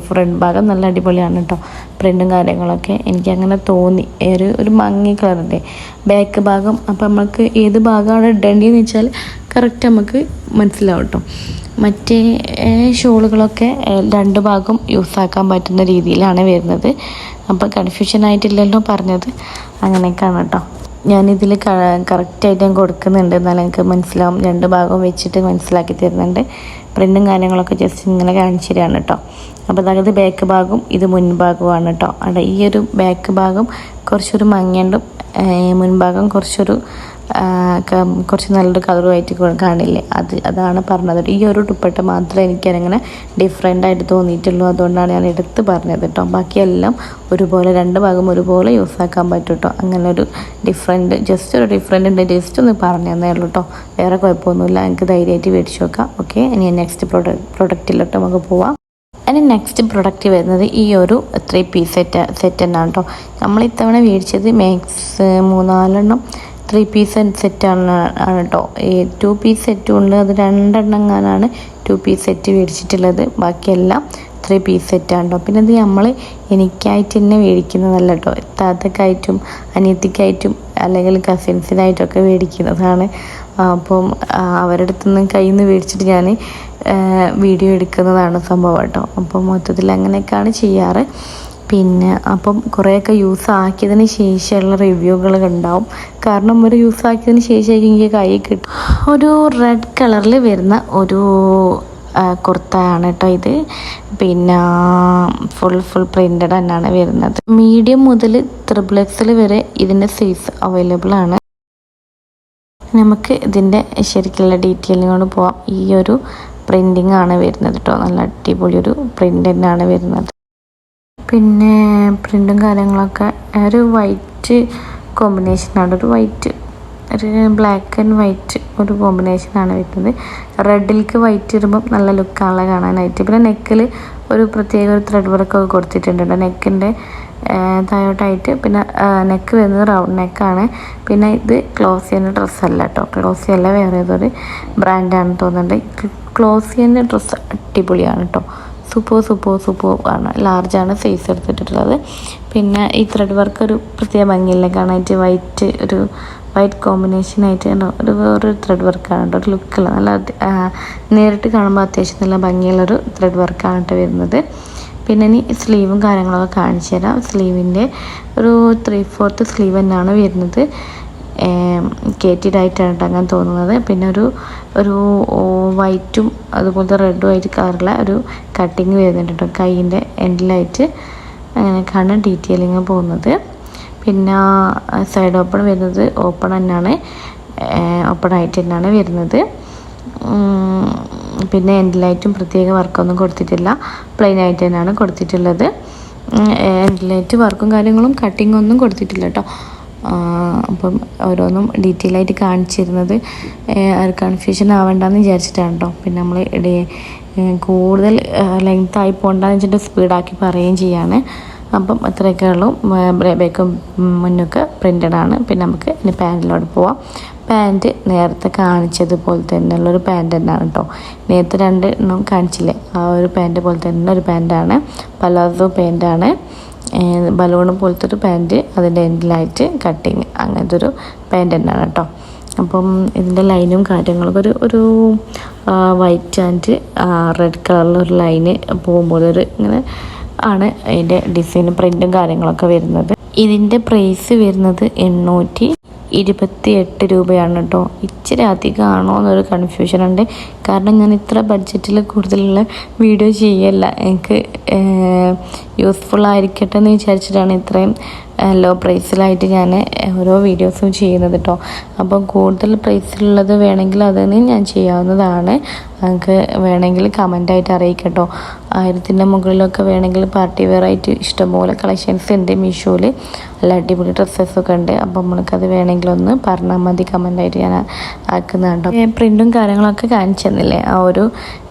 ഫ്രണ്ട് ഭാഗം നല്ല അടിപൊളിയാണ് കേട്ടോ. പ്രിൻറ്റും കാര്യങ്ങളൊക്കെ എനിക്ക് അങ്ങനെ തോന്നി. ഒരു മങ്ങി കളറിൻ്റെ ബാക്ക് ഭാഗം. അപ്പം നമുക്ക് ഏത് ഭാഗമാണ് ഇടേണ്ടതെന്ന് വെച്ചാൽ കറക്റ്റ് നമുക്ക് മനസ്സിലാവും കേട്ടോ. മറ്റേ ഷോളുകളൊക്കെ രണ്ട് ഭാഗം യൂസ് ആക്കാൻ പറ്റുന്ന രീതിയിലാണ് വരുന്നത്. അപ്പം കൺഫ്യൂഷൻ ആയിട്ടില്ലല്ലോ പറഞ്ഞത്. അങ്ങനെയൊക്കെയാണ് കേട്ടോ. ഞാനിതിൽ കറക്റ്റായിട്ട് ഞാൻ കൊടുക്കുന്നുണ്ട്, എന്നാലും എനിക്ക് മനസ്സിലാവും. രണ്ട് ഭാഗവും വെച്ചിട്ട് മനസ്സിലാക്കി തരുന്നുണ്ട്. പ്രിൻറ്റും കാര്യങ്ങളൊക്കെ ജസ്റ്റ് ഇങ്ങനെ കാണിച്ചു തരാണ് കേട്ടോ. അപ്പോൾ അതായത് ബാക്ക് ഭാഗവും ഇത് മുൻഭാഗവുമാണ് കേട്ടോ. അവിടെ ഈ ഒരു ബാക്ക് ഭാഗം കുറച്ചൊരു മങ്ങിയുണ്ടും മുൻഭാഗം കുറച്ച് നല്ലൊരു കളറുമായിട്ട് കാണില്ലേ, അതാണ് പറഞ്ഞത്. ഈ ഒരു ദുപ്പട്ട മാത്രമേ എനിക്കങ്ങനെ ഡിഫറെൻ്റായിട്ട് തോന്നിയിട്ടുള്ളൂ. അതുകൊണ്ടാണ് ഞാൻ എടുത്ത് പറഞ്ഞത് കേട്ടോ. ബാക്കിയെല്ലാം ഒരുപോലെ രണ്ട് ഭാഗം ഒരുപോലെ യൂസ് ആക്കാൻ പറ്റും കേട്ടോ. അങ്ങനെ ഒരു ജസ്റ്റ് ഒരു ഡിഫറെൻ്റ് ഉണ്ട്, ജസ്റ്റ് ഒന്ന് പറഞ്ഞു തന്നേ ഉള്ളൂ കേട്ടോ. വേറെ കുഴപ്പമൊന്നുമില്ല. എനിക്ക് ധൈര്യമായിട്ട് മേടിച്ച് നോക്കാം. ഓക്കെ, ഇനി നെക്സ്റ്റ് പ്രൊഡക്റ്റിലോട്ട് നമുക്ക് പോവാം. അതിന് നെക്സ്റ്റ് പ്രൊഡക്റ്റ് വരുന്നത് ഈ ഒരു 3 പീസ് സെറ്റ് തന്നെയാണ് കേട്ടോ. നമ്മൾ ഇത്തവണ മേടിച്ചത് മാക്സ് 3-4 3 പീസ് സെറ്റാണ് കേട്ടോ. 2 പീസ് സെറ്റും ഉണ്ട്. അത് 2 എണ്ണങ്ങാനാണ് 2 പീസ് സെറ്റ് മേടിച്ചിട്ടുള്ളത്. ബാക്കിയെല്ലാം 3 പീസ് സെറ്റാണ് കേട്ടോ. പിന്നെ ഇത് നമ്മൾ എനിക്കായിട്ട് തന്നെ മേടിക്കുന്നതല്ല കേട്ടോ. താത്തക്കായിട്ടും അനിയത്തിക്കായിട്ടും അല്ലെങ്കിൽ കസിൻസിനായിട്ടൊക്കെ മേടിക്കുന്നതാണ്. അപ്പം അവരുടെ അടുത്തുനിന്ന് കയ്യിൽ നിന്ന് മേടിച്ചിട്ട് ഞാൻ വീഡിയോ എടുക്കുന്നതാണ് സംഭവം കേട്ടോ. അപ്പോൾ മൊത്തത്തിൽ അങ്ങനെയൊക്കെയാണ് ചെയ്യാറ്. പിന്നെ അപ്പം കുറേയൊക്കെ യൂസ് ആക്കിയതിന് ശേഷമുള്ള റിവ്യൂകൾ ഉണ്ടാവും. കാരണം ഒരു യൂസ് ആക്കിയതിന് ശേഷം എനിക്ക് കൈ കിട്ടും. ഒരു റെഡ് കളറിൽ വരുന്ന ഒരു കുർത്തയാണ് കേട്ടോ ഇത്. പിന്നെ ഫുൾ പ്രിൻ്റഡ് തന്നെയാണ് വരുന്നത്. മീഡിയം മുതൽ XXL വരെ ഇതിൻ്റെ സൈസ് അവൈലബിൾ ആണ്. നമുക്ക് ഇതിൻ്റെ ശരിക്കുള്ള ഡീറ്റെയിലിങ്ങോട് പോവാം. ഈ ഒരു പ്രിൻറ്റിങ് ആണ് വരുന്നത് കേട്ടോ. നല്ല അടിപൊളി ഒരു പ്രിൻ്റ് തന്നെയാണ് വരുന്നത്. പിന്നെ പ്രിൻറ്റും കാര്യങ്ങളൊക്കെ ഒരു വൈറ്റ് കോമ്പിനേഷനാണ്. ഒരു ബ്ലാക്ക് ആൻഡ് വൈറ്റ് ഒരു കോമ്പിനേഷനാണ് വരുന്നത്. റെഡിലേക്ക് വൈറ്റ് ഇടുമ്പം നല്ല ലുക്കാണല്ലോ കാണാനായിട്ട്. പിന്നെ നെക്കിൽ ഒരു പ്രത്യേക ഒരു ത്രെഡ് വർക്കൊക്കെ കൊടുത്തിട്ടുണ്ട് നെക്കിൻ്റെ താഴോട്ടായിട്ട്. പിന്നെ നെക്ക് വരുന്നത് റൗണ്ട് നെക്കാണ്. പിന്നെ ഇത് ക്ലോസിയൻ്റെ ഡ്രസ്സല്ല കേട്ടോ. ക്ലോസിയല്ല, വേറെ ഏതൊരു ബ്രാൻഡാണ് തോന്നുന്നുണ്ട്. ക്ലോസിയൻ്റെ ഡ്രസ്സ് അടിപൊളിയാണ് കേട്ടോ. സൂപ്പർ ആണ്. ലാർജാണ് സൈസ് എടുത്തിട്ടുള്ളത്. പിന്നെ ഈ ത്രെഡ് വർക്ക് ഒരു പ്രത്യേക ഭംഗിയില്ലേ കാണാനായിട്ട്. വൈറ്റ് കോമ്പിനേഷനായിട്ട് ഒരു വേറൊരു ത്രെഡ് വർക്കാണ് കേട്ടോ. ഒരു ലുക്കുള്ള നല്ല നേരിട്ട് കാണുമ്പോൾ അത്യാവശ്യം നല്ല ഭംഗിയുള്ളൊരു ത്രെഡ് വർക്കാണ് കേട്ടോ വരുന്നത്. പിന്നെ ഇനി സ്ലീവും കാര്യങ്ങളൊക്കെ കാണിച്ചു തരാം. സ്ലീവിൻ്റെ ഒരു 3/4 സ്ലീവ് തന്നെയാണ് വരുന്നത്. കേറ്റിഡായിട്ടാണ് കേട്ടോ അങ്ങനെ തോന്നുന്നത്. പിന്നെ ഒരു വൈറ്റും അതുപോലത്തെ റെഡും ആയിട്ട് കളറുള്ള ഒരു കട്ടിങ് വരുന്നുണ്ട് കേട്ടോ കൈയിൻ്റെ എൻഡിലായിട്ട്. അങ്ങനെയൊക്കെയാണ് ഡീറ്റെയിലിങ് പോകുന്നത്. പിന്നെ സൈഡ് ഓപ്പൺ വരുന്നത് ഓപ്പൺ ആയിട്ട് തന്നെയാണ് വരുന്നത്. പിന്നെ എൻഡിലായിട്ടും പ്രത്യേക വർക്കൊന്നും കൊടുത്തിട്ടില്ല, പ്ലെയിൻ ആയിട്ട് തന്നെയാണ് കൊടുത്തിട്ടുള്ളത്. എൻഡിലായിട്ട് വർക്കും കാര്യങ്ങളും കട്ടിങ്ങൊന്നും കൊടുത്തിട്ടില്ല കേട്ടോ. അപ്പം ഓരോന്നും ഡീറ്റെയിൽ ആയിട്ട് കാണിച്ചിരുന്നത് കൺഫ്യൂഷൻ ആവേണ്ടെന്ന് വിചാരിച്ചിട്ടാണ് കേട്ടോ. പിന്നെ നമ്മൾ കൂടുതൽ ലെങ്ത് ആയി പോകണ്ടെന്ന് വെച്ചിട്ട് സ്പീഡാക്കി പറയുകയും ചെയ്യാണ്. അപ്പം അത്രയൊക്കെ ഉള്ളൂ. ബേക്കും മുന്നൊക്കെ പ്രിൻ്റഡ് ആണ്. പിന്നെ നമുക്ക് ഇനി പാൻറ്റിലോട്ട് പോവാം. പാൻറ്റ് നേരത്തെ കാണിച്ചതുപോലെ തന്നെയുള്ളൊരു പാൻറ്റ് തന്നെയാണ് കേട്ടോ. നേരത്തെ 2 എണ്ണം കാണിച്ചില്ലേ, ആ ഒരു പാൻറ്റ് പോലെ തന്നെ ഒരു പാൻറ്റാണ്. പലാസോ പാൻറ്റാണ്. ബലൂൺ പോലത്തെ ഒരു പാൻറ്റ്, അതിൻ്റെ എൻഡിലായിട്ട് കട്ടിങ്, അങ്ങനത്തെ ഒരു പാൻറ്റ് തന്നെയാണ് കേട്ടോ. അപ്പം ഇതിൻ്റെ ലൈനും കാര്യങ്ങളൊക്കെ ഒരു വൈറ്റ് ആൻഡ് റെഡ് കളറിലൊരു ലൈന് പോകുമ്പോൾ ഇങ്ങനെ ആണ് അതിൻ്റെ ഡിസൈനും പ്രിൻറ്റും കാര്യങ്ങളൊക്കെ വരുന്നത്. ഇതിൻ്റെ പ്രൈസ് വരുന്നത് 828 രൂപയാണ് കേട്ടോ. ഇച്ചിരി അധികമാണോ എന്നൊരു കൺഫ്യൂഷൻ ഉണ്ട്. കാരണം ഞാൻ ഇത്ര ബഡ്ജറ്റിൽ കൂടുതലുള്ള വീഡിയോ ചെയ്യല്ല. എനിക്ക് യൂസ്ഫുൾ ആയിരിക്കട്ടെ എന്ന് വിചാരിച്ചിട്ടാണ് ഇത്രയും ലോ പ്രൈസിലായിട്ട് ഞാൻ ഓരോ വീഡിയോസും ചെയ്യുന്നത് കേട്ടോ. അപ്പം കൂടുതൽ പ്രൈസിലുള്ളത് വേണമെങ്കിൽ അതിന് ഞാൻ ചെയ്യാവുന്നതാണ്. നമുക്ക് വേണമെങ്കിൽ കമൻ്റായിട്ട് അറിയിക്കട്ടോ. 1000-ൻ്റെ മുകളിലൊക്കെ വേണമെങ്കിൽ പാർട്ടി വെയർ ആയിട്ട് ഇഷ്ടംപോലെ കളക്ഷൻസ് ഉണ്ട് മീഷോയിൽ. നല്ല അടിപൊളി ഡ്രസ്സസൊക്കെ ഉണ്ട്. അപ്പം നമുക്കത് വേണമെങ്കിൽ ഒന്ന് പറഞ്ഞാൽ മതി, കമൻ്റായിട്ട് ഞാൻ ആക്കുന്നതുണ്ടോ. പ്രിൻറ്റും കാര്യങ്ങളൊക്കെ കാണിച്ചു തന്നില്ലേ, ആ ഒരു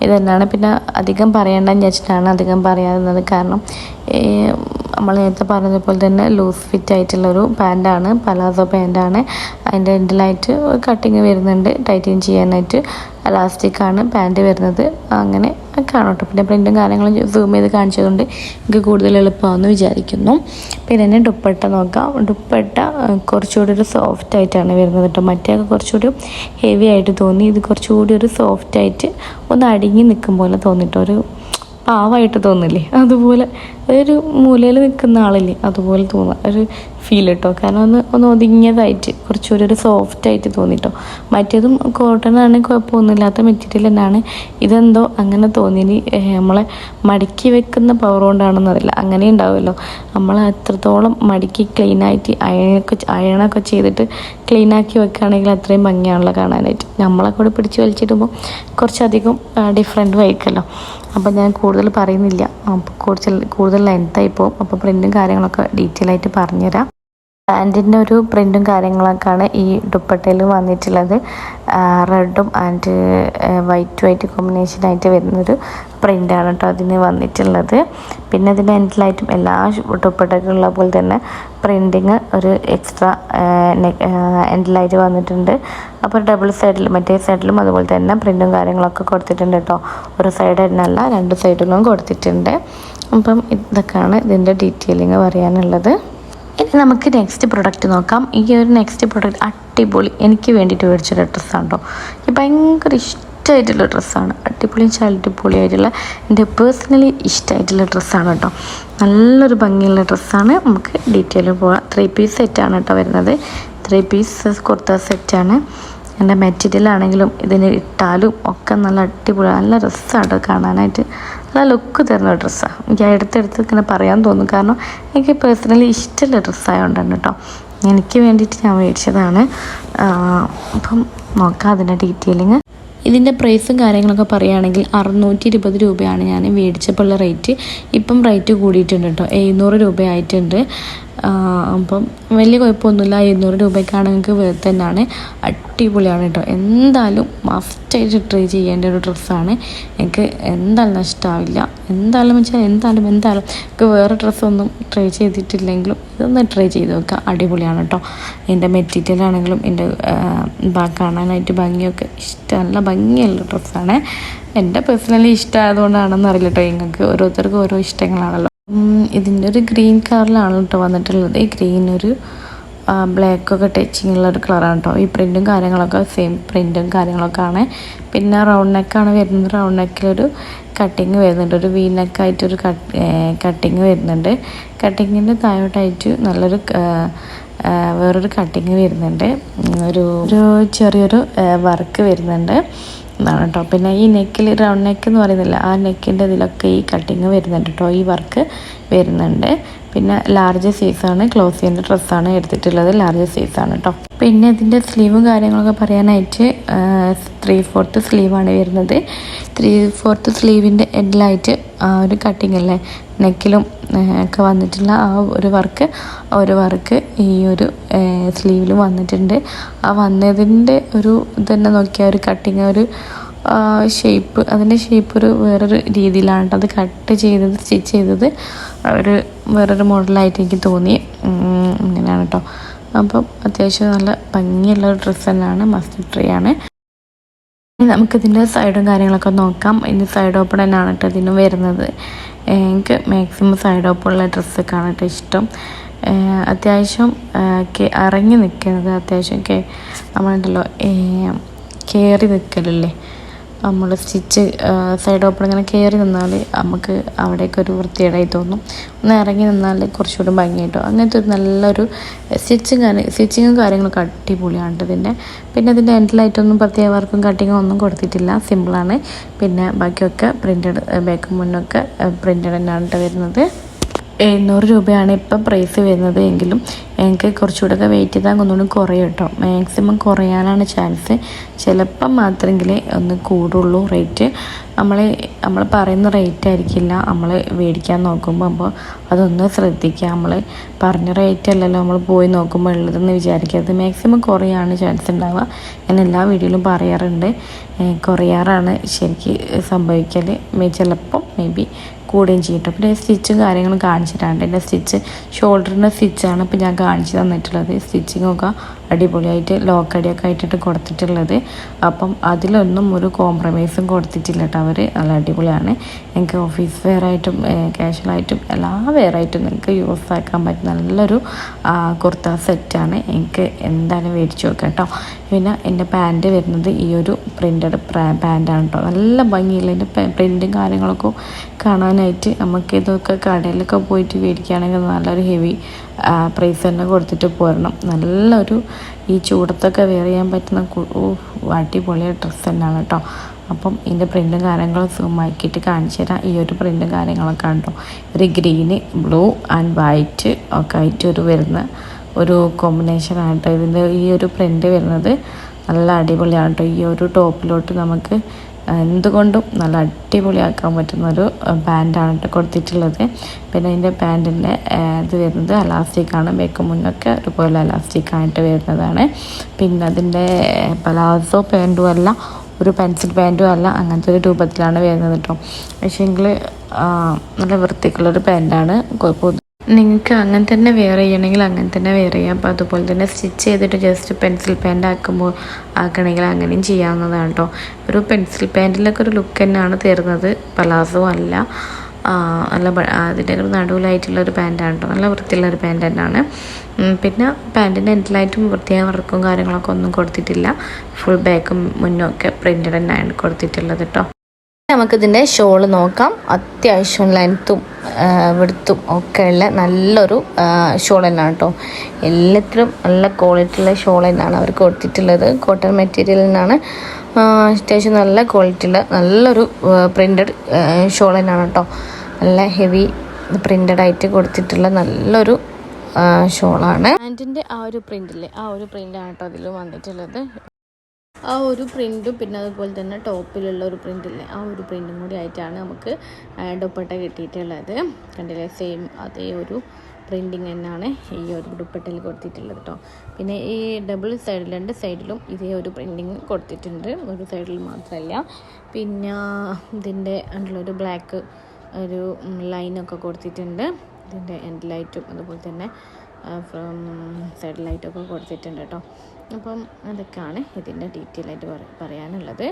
ഇതെന്നാണ്. പിന്നെ അധികം പറയേണ്ടെന്ന് വിചാരിച്ചിട്ടാണ് അധികം പറയാവുന്നത്. കാരണം നമ്മൾ നേരത്തെ പറഞ്ഞതുപോലെ തന്നെ ലൂസ് ഫിറ്റ് ആയിട്ടുള്ളൊരു പാൻറ്റാണ്, പലാസോ പാൻറ്റാണ്. അതിൻ്റെ എൻഡിലായിട്ട് കട്ടിങ് വരുന്നുണ്ട്, ടൈറ്റിങ് ചെയ്യാനായിട്ട് എലാസ്റ്റിക്കാണ് പാൻറ്റ് വരുന്നത്. അങ്ങനെ കാണട്ടോ. പിന്നെ പ്രിൻറ്റും കാര്യങ്ങളും സൂം ചെയ്ത് കാണിച്ചതുകൊണ്ട് എനിക്ക് കൂടുതൽ എളുപ്പമാണെന്ന് വിചാരിക്കുന്നു. പിന്നെ തന്നെ ദുപ്പട്ട നോക്കാം. ദുപ്പട്ട കുറച്ചുകൂടി ഒരു സോഫ്റ്റ് ആയിട്ടാണ് വരുന്നത് കേട്ടോ. മറ്റേയൊക്കെ കുറച്ചുകൂടി ഹെവി ആയിട്ട് തോന്നി. ഇത് കുറച്ചുകൂടി ഒരു സോഫ്റ്റ് ആയിട്ട് ഒന്ന് അടങ്ങി നിൽക്കും പോലെ തോന്നിട്ടോ. ഒരു പാവമായിട്ട് തോന്നില്ലേ, അതുപോലെ ഒരു മൂലയിൽ നിൽക്കുന്ന ആളില്ലേ അതുപോലെ തോന്നുക ഒരു ഫീൽ കേട്ടോ. കാരണം ഒന്ന് ഒതുങ്ങിയതായിട്ട് കുറച്ചുകൂടി ഒരു സോഫ്റ്റ് ആയിട്ട് തോന്നിട്ടോ. മറ്റേതും കോട്ടൺ ആണ്, കുഴപ്പമൊന്നുമില്ലാത്ത മെറ്റീരിയൽ തന്നെയാണ്. ഇതെന്തോ അങ്ങനെ തോന്നി. നമ്മളെ മടക്കി വെക്കുന്ന പവർ കൊണ്ടാണെന്ന് അറിയില്ല, അങ്ങനെ ഉണ്ടാവുമല്ലോ. നമ്മൾ എത്രത്തോളം മടക്കി ക്ലീനായിട്ട് അയണൊക്കെ ചെയ്തിട്ട് ക്ലീനാക്കി വെക്കുകയാണെങ്കിൽ അത്രയും ഭംഗിയാണല്ലോ കാണാനായിട്ട്. നമ്മളെ കൂടെ പിടിച്ച് വലിച്ചിടുമ്പോൾ കുറച്ചധികം ഡിഫറെൻറ്റ് ആയിരിക്കുമല്ലോ. അപ്പം ഞാൻ കൂടുതൽ പറയുന്നില്ല, അപ്പോൾ കൂടുതൽ ലെങ്തായി പോകും. അപ്പോൾ പ്രിൻറ്റും കാര്യങ്ങളൊക്കെ ഡീറ്റെയിൽ ആയിട്ട് പറഞ്ഞുതരാം. പാൻറ്റിൻ്റെ ഒരു പ്രിൻറ്റും കാര്യങ്ങളൊക്കെയാണ് ഈ ദുപ്പട്ടയിൽ വന്നിട്ടുള്ളത്. റെഡും ആൻഡ് വൈറ്റ് കോമ്പിനേഷനായിട്ട് വരുന്നൊരു പ്രിൻ്റാണ് കേട്ടോ അതിന് വന്നിട്ടുള്ളത്. പിന്നെ അതിൻ്റെ എൻഡിലായിട്ടും എല്ലാ ദുപ്പട്ടയ്ക്കുള്ള പോലെ തന്നെ പ്രിൻറ്റിങ് ഒരു എക്സ്ട്രാ എൻഡിലായിട്ട് വന്നിട്ടുണ്ട്. അപ്പോൾ ഡബിൾ സൈഡിൽ മറ്റേ സൈഡിലും അതുപോലെ തന്നെ പ്രിൻറ്റും കാര്യങ്ങളൊക്കെ കൊടുത്തിട്ടുണ്ട് കേട്ടോ. ഒരു സൈഡ് തന്നെയല്ല, 2 സൈഡിലും കൊടുത്തിട്ടുണ്ട്. അപ്പം ഇതൊക്കെയാണ് ഇതിൻ്റെ ഡീറ്റെയിലിങ് പറയാനുള്ളത്. ഇനി നമുക്ക് നെക്സ്റ്റ് പ്രൊഡക്റ്റ് നോക്കാം. ഈ ഒരു നെക്സ്റ്റ് പ്രൊഡക്റ്റ് അടിപൊളി, എനിക്ക് വേണ്ടിയിട്ട് മേടിച്ചൊരു ഡ്രസ്സാണ് കേട്ടോ. എനിക്ക് ഭയങ്കര ആയിട്ടുള്ള ഡ്രസ്സാണ്. അടിപൊളിയായിട്ടുള്ള എൻ്റെ പേഴ്സണലി ഇഷ്ടമായിട്ടുള്ള ഡ്രസ്സാണ് കേട്ടോ. നല്ലൊരു ഭംഗിയുള്ള ഡ്രസ്സാണ്. നമുക്ക് ഡീറ്റെയിൽ പോകാം. 3 പീസ് സെറ്റാണ് കേട്ടോ വരുന്നത്. 3 പീസ് കുർത്ത സെറ്റാണ്. എൻ്റെ മെറ്റീരിയലാണെങ്കിലും ഇതിന് ഇട്ടാലും ഒക്കെ നല്ല അടിപൊളി, നല്ല രസമാണ് കാണാനായിട്ട്. നല്ല ലുക്ക് തരുന്ന ഡ്രസ്സാണ്. എനിക്ക് അടുത്തടുത്ത് ഇങ്ങനെ പറയാൻ തോന്നും, കാരണം എനിക്ക് പേഴ്സണലി ഇഷ്ടമുള്ള ഡ്രസ്സായതുകൊണ്ടാണ് കേട്ടോ. എനിക്ക് വേണ്ടിയിട്ട് ഞാൻ മേടിച്ചതാണ്. അപ്പം നോക്കാം അതിൻ്റെ ഡീറ്റെയിലിങ്. ഇതിൻ്റെ പ്രൈസും കാര്യങ്ങളൊക്കെ പറയുകയാണെങ്കിൽ 620 രൂപയാണ് ഞാൻ മേടിച്ചപ്പോൾ ഉള്ള റേറ്റ്. ഇപ്പം റേറ്റ് കൂടിയിട്ടുണ്ട് കേട്ടോ, 700 രൂപയായിട്ടുണ്ട്. അപ്പം വലിയ കുഴപ്പമൊന്നുമില്ല. 700 രൂപയ്ക്കാണ് നിങ്ങൾക്ക് വേർത്ത് തന്നെയാണ്. അടിപൊളിയാണ് കേട്ടോ. എന്തായാലും മസ്റ്റായിട്ട് ട്രൈ ചെയ്യേണ്ട ഒരു ഡ്രസ്സാണ്. എനിക്ക് എന്തായാലും നഷ്ടമാവില്ല. എന്തായാലും എനിക്ക് വേറെ ഡ്രസ്സൊന്നും ട്രൈ ചെയ്തിട്ടില്ലെങ്കിലും ഇതൊന്ന് ട്രൈ ചെയ്ത് നോക്കുക. അടിപൊളിയാണ് കേട്ടോ. എൻ്റെ മെറ്റീരിയലാണെങ്കിലും എൻ്റെ കാണാനായിട്ട് ഭംഗിയൊക്കെ നല്ല ഭംഗിയുള്ള ഡ്രസ്സാണ്. എൻ്റെ പേഴ്സണലി ഇഷ്ടമായതുകൊണ്ടാണെന്ന് അറിയില്ല കേട്ടോ. നിങ്ങൾക്ക് ഓരോരുത്തർക്കും ഓരോ ഇഷ്ടങ്ങളാണല്ലോ. ഇതിൻ്റെ ഒരു ഗ്രീൻ കളറിലാണ് കേട്ടോ വന്നിട്ടുള്ളത്. ഗ്രീൻ ഒരു ബ്ലാക്കൊക്കെ ടച്ചിങ് ഉള്ള ഒരു കളറാണ് കേട്ടോ. ഈ പ്രിൻറ്റും കാര്യങ്ങളൊക്കെ സെയിം പ്രിൻറ്റും കാര്യങ്ങളൊക്കെ ആണ്. പിന്നെ റൗണ്ട് നെക്കാണ് വരുന്നത്. റൗണ്ട് നെക്കിലൊരു കട്ടിങ് വരുന്നുണ്ട്. ഒരു വി നെക്കായിട്ടൊരു കട്ടിങ് വരുന്നുണ്ട്. കട്ടിങ്ങിൻ്റെ താഴോട്ടായിട്ട് നല്ലൊരു വേറൊരു കട്ടിങ് വരുന്നുണ്ട്. ഒരു ചെറിയൊരു വർക്ക് വരുന്നുണ്ട് എന്നാണ് കേട്ടോ. പിന്നെ ഈ നെക്കിൽ റൗണ്ട് നെക്ക് എന്ന് പറയുന്നില്ല, ആ നെക്കിൻ്റെ ഇതിലൊക്കെ ഈ കട്ടിങ് വരുന്നുണ്ട് കേട്ടോ. ഈ വർക്ക് വരുന്നുണ്ട്. പിന്നെ ലാർജ് സൈസാണ്, ക്ലോസ് ചെയ്യുന്ന ഡ്രസ്സാണ് എടുത്തിട്ടുള്ളത്. ലാർജ് സൈസാണ് കേട്ടോ. പിന്നെ ഇതിൻ്റെ സ്ലീവും കാര്യങ്ങളൊക്കെ പറയാനായിട്ട് 3/4 സ്ലീവാണ് വരുന്നത്. 3/4 സ്ലീവിൻ്റെ എൻഡിലായിട്ട് ആ ഒരു കട്ടിങ് അല്ലേ നെക്കിലും ഒക്കെ വന്നിട്ടുള്ള ആ ഒരു വർക്ക് ഈ ഒരു സ്ലീവിലും വന്നിട്ടുണ്ട്. ആ വന്നതിൻ്റെ ഒരു ഇതന്നെ നോക്കിയാൽ ഒരു കട്ടിങ് ഒരു ഷേപ്പ്, അതിൻ്റെ ഷേപ്പ് ഒരു വേറൊരു രീതിയിലാണ് അത് സ്റ്റിച്ച് ചെയ്തത് വേറൊരു മോഡലായിട്ട് എനിക്ക് തോന്നി. അങ്ങനെയാണ് കേട്ടോ. അപ്പം അത്യാവശ്യം നല്ല ഭംഗിയുള്ള ഒരു ഡ്രസ്സ് തന്നെയാണ്. മസ്റ്റ് ട്രൈ ആണ്. നമുക്കിതിൻ്റെ സൈഡും കാര്യങ്ങളൊക്കെ നോക്കാം. ഇതിൻ്റെ സൈഡ് ഓപ്പൺ തന്നെയാണ് കേട്ടോ ഇതിന് വരുന്നത്. എനിക്ക് മാക്സിമം സൈഡ് ഓപ്പൺ ഉള്ള ഡ്രസ്സൊക്കെയാണ് കേട്ടോ ഇഷ്ടം. അത്യാവശ്യം ഇറങ്ങി നിൽക്കുന്നത്, അത്യാവശ്യം നമ്മളുണ്ടല്ലോ കയറി നിൽക്കലല്ലേ നമ്മൾ സ്റ്റിച്ച് സൈഡ് ഓപ്പൺ ഇങ്ങനെ കയറി നിന്നാൽ നമുക്ക് അവിടേക്കൊരു വൃത്തികേടായി തോന്നും. ഒന്ന് ഇറങ്ങി നിന്നാൽ കുറച്ചുകൂടി ഭംഗിയായിട്ടോ. അങ്ങനത്തെ ഒരു നല്ലൊരു സ്റ്റിച്ചിങ്ങും കാര്യങ്ങളൊക്കെ അടിപൊളിയാണ് ഇതിൻ്റെ. പിന്നെ ഇതിൻ്റെ എൻഡിലായിട്ടൊന്നും പ്രത്യേക വർക്കും കട്ടിങ്ങും ഒന്നും കൊടുത്തിട്ടില്ല, സിമ്പിളാണ്. പിന്നെ ബാക്കിയൊക്കെ പ്രിൻറ്റഡ്, ബാക്കും മുന്നൊക്കെ പ്രിൻറ്റഡ് തന്നെയാണ് വരുന്നത്. 700 രൂപയാണ് ഇപ്പം പ്രൈസ് വരുന്നത്. എങ്കിലും എനിക്ക് കുറച്ചുകൂടെ വെയിറ്റ് ചെയ്താൽ ഒന്നുകൂടി കുറയും കേട്ടോ. മാക്സിമം കുറയാനാണ് ചാൻസ്. ചിലപ്പം മാത്രമെങ്കിലേ ഒന്ന് കൂടുള്ളൂ റേറ്റ്. നമ്മൾ പറയുന്ന റേറ്റ് ആയിരിക്കില്ല നമ്മൾ മേടിക്കാൻ നോക്കുമ്പോൾ. അപ്പോൾ അതൊന്ന് ശ്രദ്ധിക്കുക. നമ്മൾ പറഞ്ഞ റേറ്റ് അല്ലല്ലോ നമ്മൾ പോയി നോക്കുമ്പോൾ ഉള്ളതെന്ന് വിചാരിക്കരുത്. മാക്സിമം കുറയാണ് ചാൻസ് ഉണ്ടാവുക. ഞാൻ എല്ലാ വീഡിയോയിലും പറയാറുണ്ട്, കുറയാറാണ് ശരിക്ക് സംഭവിക്കൽ. ചിലപ്പം മേ ബി കൂടുകയും ചെയ്യട്ടോ. പിന്നെ സ്റ്റിച്ചും കാര്യങ്ങളും കാണിച്ചിട്ടുണ്ട്. എൻ്റെ സ്റ്റിച്ച് ഷോൾഡറിൻ്റെ സ്റ്റിച്ചാണ് ഇപ്പോൾ ഞാൻ കാണിച്ചു തന്നിട്ടുള്ളത്. സ്റ്റിച്ചിങ്ങൊക്കെ അടിപൊളിയായിട്ട് ലോക്കടിയൊക്കെ ആയിട്ടിട്ട് കൊടുത്തിട്ടുള്ളത്. അപ്പം അതിലൊന്നും ഒരു കോംപ്രമൈസും കൊടുത്തിട്ടില്ല കേട്ടോ അവർ. നല്ല അടിപൊളിയാണ്. എനിക്ക് ഓഫീസ് വെയറായിട്ടും കാഷ്വലായിട്ടും എല്ലാ വെയറായിട്ടും നിങ്ങൾക്ക് യൂസ് ആക്കാൻ പറ്റും നല്ലൊരു കുർത്ത സെറ്റാണ്. എനിക്ക് എന്തായാലും മേടിച്ച് നോക്കാം കേട്ടോ. പിന്നെ എൻ്റെ പാൻറ്റ് വരുന്നത് ഈ ഒരു പ്രിൻറ്റഡ് പാൻറ്റാണ് കേട്ടോ. നല്ല ഭംഗിയില്ല എൻ്റെ പ്രിൻറ്റും കാര്യങ്ങളൊക്കെ കാണാനായിട്ട്. നമുക്ക് ഇതൊക്കെ കടയിലൊക്കെ പോയിട്ട് മേടിക്കുകയാണെങ്കിൽ നല്ലൊരു ഹെവി പ്രൈസ് തന്നെ കൊടുത്തിട്ട് പോരണം. നല്ലൊരു ഈ ചൂടത്തൊക്കെ വെയർ ചെയ്യാൻ പറ്റുന്ന അടിപൊളിയ ഡ്രസ്സ് തന്നെയാണ് കേട്ടോ. അപ്പം ഇതിൻ്റെ പ്രിൻറ്റും കാര്യങ്ങളും സൂമാക്കിയിട്ട് കാണിച്ചു തരാം. ഈ ഒരു പ്രിൻറ്റും കാര്യങ്ങളൊക്കെ ഉണ്ടോ, ഒരു ഗ്രീന്, ബ്ലൂ ആൻഡ് വൈറ്റ് ഒക്കെ ആയിട്ട് വരുന്ന ഒരു കോമ്പിനേഷനായിട്ട് ഇതിൻ്റെ ഈ ഒരു പ്രിൻറ്റ് വരുന്നത് നല്ല അടിപൊളിയാണ് കേട്ടോ. ഈ ഒരു ടോപ്പിലോട്ട് നമുക്ക് എന്തുകൊണ്ടും നല്ല അടിപൊളിയാക്കാൻ പറ്റുന്നൊരു പാൻറ്റാണ് കേട്ടോ കൊടുത്തിട്ടുള്ളത്. പിന്നെ അതിൻ്റെ പാൻറ്റിൻ്റെ ഇത് വരുന്നത് അലാസ്റ്റിക്കാണ്. ബേക്ക് മുന്നൊക്കെ ഒരുപോലെ അലാസ്റ്റിക്കായിട്ട് വരുന്നതാണ്. പിന്നെ അതിൻ്റെ പലാസോ പാൻറ്റും അല്ല, ഒരു പെൻസിൽ പാൻറ്റും അല്ല, അങ്ങനത്തെ ഒരു രൂപത്തിലാണ് വരുന്നത് കേട്ടോ. പക്ഷേങ്കിൽ നല്ല വൃത്തിക്കുള്ളൊരു പാൻറ്റാണ്. കുഴപ്പമൊന്നും നിങ്ങൾക്ക് അങ്ങനെ തന്നെ വെയർ ചെയ്യണമെങ്കിൽ അങ്ങനെ തന്നെ വെയർ ചെയ്യാം. അപ്പോൾ അതുപോലെ തന്നെ സ്റ്റിച്ച് ചെയ്തിട്ട് ജസ്റ്റ് പെൻസിൽ പാൻറ്റ് ആക്കണമെങ്കിൽ അങ്ങനെയും ചെയ്യാവുന്നതാണ് കേട്ടോ. ഒരു പെൻസിൽ പാൻറ്റിലൊക്കെ ഒരു ലുക്ക് തന്നെയാണ് തരുന്നത്, പലാസോ അല്ല. നല്ല അതിൻ്റെ ഒരു നടുവിലായിട്ടുള്ളൊരു പാൻറ്റാണ് കേട്ടോ. നല്ല വൃത്തിയുള്ളൊരു പാൻറ് തന്നെയാണ്. പിന്നെ പാൻറ്റിൻ്റെ എൻഡിലായിട്ടും പ്രത്യേക വർക്കും കാര്യങ്ങളൊക്കെ ഒന്നും കൊടുത്തിട്ടില്ല. ഫുൾ ബാക്കും മുന്നൊക്കെ പ്രിൻ്റഡ് തന്നെയാണ് കൊടുത്തിട്ടുള്ളത് കേട്ടോ. നമുക്കിതിൻ്റെ ഷോള് നോക്കാം. അത്യാവശ്യം ലെങ്ത്തും വിടുത്തും ഒക്കെ ഉള്ള നല്ലൊരു ഷോൾ തന്നെയാണ് കേട്ടോ. എല്ലാത്തിലും നല്ല ക്വാളിറ്റിയുള്ള ഷോൾ തന്നെയാണ് അവർക്ക് കൊടുത്തിട്ടുള്ളത്. കോട്ടൺ മെറ്റീരിയൽ തന്നെയാണ്. അത്യാവശ്യം നല്ല ക്വാളിറ്റിയുള്ള നല്ലൊരു പ്രിൻ്റഡ് ഷോൾ തന്നെയാണ് കേട്ടോ. നല്ല ഹെവി പ്രിൻ്റഡ് ആയിട്ട് കൊടുത്തിട്ടുള്ള നല്ലൊരു ഷോളാണ്. പാൻറ്റിൻ്റെ ആ ഒരു പ്രിൻ്റില്ലേ, ആ ഒരു പ്രിൻ്റാണ് കേട്ടോ അതിൽ വന്നിട്ടുള്ളത്. ആ ഒരു പ്രിൻറ്റും പിന്നെ അതുപോലെ തന്നെ ടോപ്പിലുള്ള ഒരു പ്രിൻ്റില്ലേ, ആ ഒരു പ്രിൻറ്റും കൂടി ആയിട്ടാണ് നമുക്ക് ദുപ്പട്ട കിട്ടിയിട്ടുള്ളത്. കണ്ടില്ലേ, സെയിം അതേ ഒരു പ്രിൻറ്റിങ് തന്നെയാണ് ഈ ഒരു ദുപ്പട്ടയിൽ കൊടുത്തിട്ടുള്ളത് കേട്ടോ. പിന്നെ ഈ ഡബിൾ സൈഡിൽ 2 സൈഡിലും ഇതേ ഒരു പ്രിൻറ്റിങ് കൊടുത്തിട്ടുണ്ട്, ഒരു സൈഡിൽ മാത്രമല്ല. പിന്നെ ഇതിൻ്റെ ഉള്ളൊരു ബ്ലാക്ക് ഒരു ലൈനൊക്കെ കൊടുത്തിട്ടുണ്ട്. ഇതിൻ്റെ എൻഡ് ലൈറ്റും അതുപോലെ തന്നെ ഫ്രം സൈഡ് ലൈറ്റൊക്കെ കൊടുത്തിട്ടുണ്ട് കേട്ടോ. അപ്പം അതൊക്കെയാണ് ഇതിൻ്റെ ഡീറ്റെയിൽ ആയിട്ട് പറയാനുള്ളത്.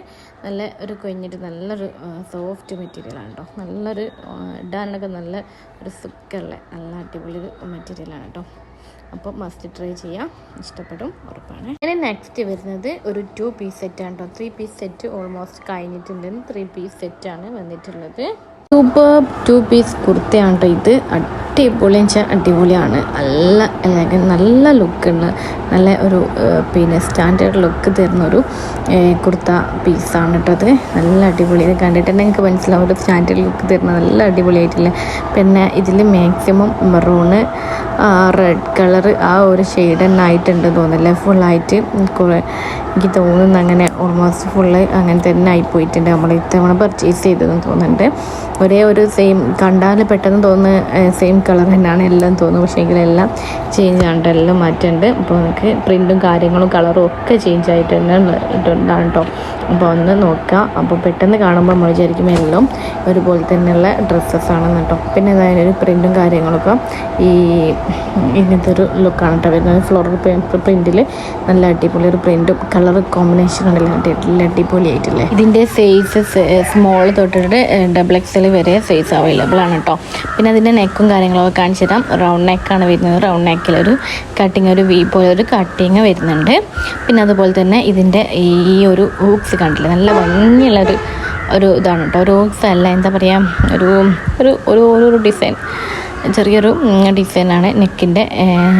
നല്ല ഒരു കൊഞ്ഞിട്ട് നല്ലൊരു സോഫ്റ്റ് മെറ്റീരിയലാണ് കേട്ടോ. നല്ലൊരു ഇടാനൊക്കെ നല്ല ഒരു സുഖമുള്ള നല്ല അടിപൊളി മെറ്റീരിയലാണ് കേട്ടോ. അപ്പോൾ മസ്റ്റ് ട്രൈ ചെയ്യാം, ഇഷ്ടപ്പെടും ഉറപ്പാണ്. ഇനി നെക്സ്റ്റ് വരുന്നത് ഒരു 2 പീസ് സെറ്റാണ് കേട്ടോ. 3 പീസ് സെറ്റ് ഓൾമോസ്റ്റ് കഴിഞ്ഞിട്ടുണ്ട്. 3 പീസ് സെറ്റാണ് വന്നിട്ടുള്ളത്. സൂപ്പർ 2 പീസ് കുർത്തയാണ് കേട്ടോ ഇത്. അടിപൊളിയെന്ന് വെച്ചാൽ അടിപൊളിയാണ്. നല്ല ലുക്കുള്ള നല്ല ഒരു പിന്നെ സ്റ്റാൻഡേർഡ് ലുക്ക് തരുന്നൊരു കുർത്ത പീസാണ് കേട്ടോ അത്. നല്ല അടിപൊളി. ഇത് കണ്ടിട്ട് തന്നെ നിങ്ങൾക്ക് മനസ്സിലാവും ഒരു സ്റ്റാൻഡേർഡ് ലുക്ക് തരുന്ന നല്ല അടിപൊളിയായിട്ടില്ല. പിന്നെ ഇതിൽ മാക്സിമം മെറൂണ് റെഡ് കളർ ആ ഒരു ഷെയ്ഡ് തന്നെ ആയിട്ടുണ്ട് തോന്നില്ല. ഫുള്ളായിട്ട് എനിക്ക് തോന്നുന്നു അങ്ങനെ ഓൾമോസ്റ്റ് ഫുള്ള് അങ്ങനെ തന്നെ ആയിപ്പോയിട്ടുണ്ട്. നമ്മൾ ഇത്തവണ പർച്ചേസ് ചെയ്തതെന്ന് തോന്നുന്നുണ്ട്. ഒരേ ഒരു സെയിം കണ്ടാൽ പെട്ടെന്ന് തോന്നുന്ന സെയിം കളർ തന്നെയാണ് എല്ലാം തോന്നുന്നു. പക്ഷേ എങ്കിലും ചേഞ്ച് ആണ്ട് എല്ലാം മാറ്റുന്നുണ്ട്. അപ്പോൾ നമുക്ക് പ്രിൻറ്റും കാര്യങ്ങളും കളറും ഒക്കെ ചേഞ്ച് ആയിട്ടുണ്ടാണ് കേട്ടോ. അപ്പോൾ ഒന്ന് നോക്കുക. അപ്പോൾ പെട്ടെന്ന് കാണുമ്പോൾ നമ്മൾ വിചാരിക്കും എല്ലാം ഒരുപോലെ തന്നെയുള്ള ഡ്രസ്സസ് ആണെന്ന് കേട്ടോ. പിന്നെ അതായത് ഒരു പ്രിൻറ്റും കാര്യങ്ങളൊക്കെ ഈ ഇങ്ങനത്തെ ഒരു ലുക്കാണ് കേട്ടോ വരുന്നത്. ഫ്ലോറൽ പ്രിൻറ്റിൽ നല്ല അടിപൊളി ഒരു പ്രിൻറ്റും കളർ കോമ്പിനേഷൻ ആണല്ലോ അടിപൊളിയായിട്ടില്ലേ. ഇതിൻ്റെ സൈസ് സ്മോൾ തൊട്ടിട്ട് XXL വരെ സൈസ് അവൈലബിൾ ആണ് കേട്ടോ. പിന്നെ അതിൻ്റെ നെക്കും കാര്യങ്ങളൊക്കെ കാണിച്ചു തരാം. റൗണ്ട് നെക്കാണ് വരുന്നത്. റൗണ്ട് നെക്കിലൊരു കട്ടിങ് ഒരു വി പോലെ ഒരു കട്ടിങ് വരുന്നുണ്ട്. പിന്നെ അതുപോലെ തന്നെ ഇതിൻ്റെ ഈ ഒരു ഹൂക്സ് കണ്ടില്ലേ, നല്ല ഭംഗിയുള്ളൊരു ഇതാണ് കേട്ടോ. ഒരു ഹൂക്സ് അല്ല, എന്താ പറയുക, ഒരു ഡിസൈൻ, ചെറിയൊരു ഡിസൈനാണ് നെക്കിൻ്റെ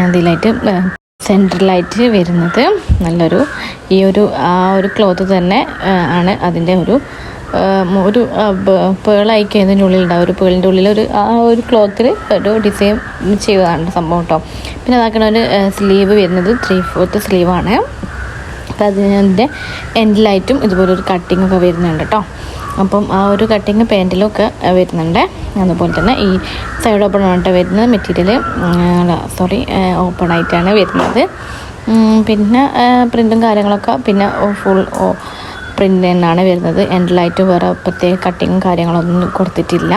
ഇതിലായിട്ട് സെൻട്രലായിട്ട് വരുന്നത്. നല്ലൊരു ഈ ആ ഒരു ക്ലോത്ത് തന്നെ ആണ് അതിൻ്റെ ഒരു പേളായി കഴിഞ്ഞതിൻ്റെ ഉള്ളിലുണ്ടാവും. ഒരു പേളിൻ്റെ ഉള്ളിൽ ആ ഒരു ക്ലോത്തിൽ ഒരു ഡിസൈൻ ചെയ്തതാണ് സംഭവം കേട്ടോ. പിന്നെ അതാക്കണ ഒരു സ്ലീവ് വരുന്നത് 3/4 സ്ലീവാണ്. അപ്പോൾ അതിൻ്റെ എൻഡിലായിട്ടും ഇതുപോലൊരു കട്ടിങ്ങൊക്കെ വരുന്നുണ്ട് കേട്ടോ. അപ്പം ആ ഒരു കട്ടിങ് പാൻറ്റിലൊക്കെ വരുന്നുണ്ട്. അതുപോലെ തന്നെ ഈ സൈഡ് ഓപ്പൺ ആയിട്ട് വരുന്നത് മെറ്റീരിയൽ ഓപ്പൺ ആയിട്ടാണ് വരുന്നത്. പിന്നെ പ്രിൻറ്റും കാര്യങ്ങളൊക്കെ പിന്നെ ഫുൾ പ്രിൻ്റ് തന്നെയാണ് വരുന്നത്. എൻഡിലായിട്ട് വേറെ പ്രത്യേക കട്ടിങ്ങും കാര്യങ്ങളൊന്നും കൊടുത്തിട്ടില്ല.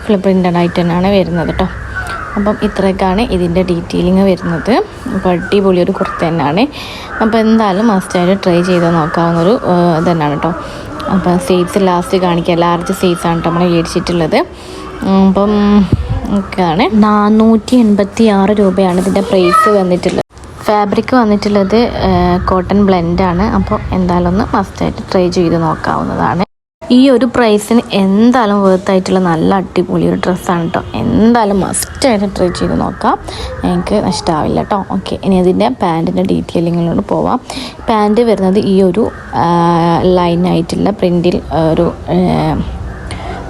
ഫുൾ പ്രിൻ്റഡ് ആയിട്ട് തന്നെയാണ് വരുന്നത് കേട്ടോ. അപ്പം ഇത്രയൊക്കെയാണ് ഇതിൻ്റെ ഡീറ്റെയിലിങ് വരുന്നത്. അപ്പോൾ അടിപൊളി ഒരു കുർത്ത തന്നെയാണ്. അപ്പോൾ എന്തായാലും മസ്റ്റായിട്ട് ട്രൈ ചെയ്ത് നോക്കാവുന്നൊരു ഇത് തന്നെയാണ് കേട്ടോ. അപ്പോൾ സൈസ് ലാസ്റ്റ് കാണിക്കുക. ലാർജ് സൈസാണ് കേട്ടോ നമ്മൾ മേടിച്ചിട്ടുള്ളത്. അപ്പം ഒക്കെയാണ് 486 രൂപയാണ് ഇതിൻ്റെ പ്രൈസ് വന്നിട്ടുള്ളത്. ഫാബ്രിക് വന്നിട്ടുള്ളത് കോട്ടൺ ബ്ലെൻഡാണ്. അപ്പോൾ എന്തായാലും ഒന്ന് മസ്റ്റായിട്ട് ട്രൈ ചെയ്ത് നോക്കാവുന്നതാണ്. ഈ ഒരു പ്രൈസിന് എന്തായാലും വേർത്തായിട്ടുള്ള നല്ല അടിപൊളി ഒരു ഡ്രസ്സാണ് കേട്ടോ. എന്തായാലും മസ്റ്റായിട്ട് ട്രൈ ചെയ്ത് നോക്കാം, എനിക്ക് നഷ്ടമാവില്ല കേട്ടോ. ഓക്കെ, ഇനി അതിൻ്റെ പാൻറ്റിൻ്റെ ഡീറ്റെയിലിങ്ങിലോട്ട് പോവാം. പാൻറ്റ് വരുന്നത് ഈ ഒരു ലൈനായിട്ടുള്ള പ്രിൻറ്റിൽ ഒരു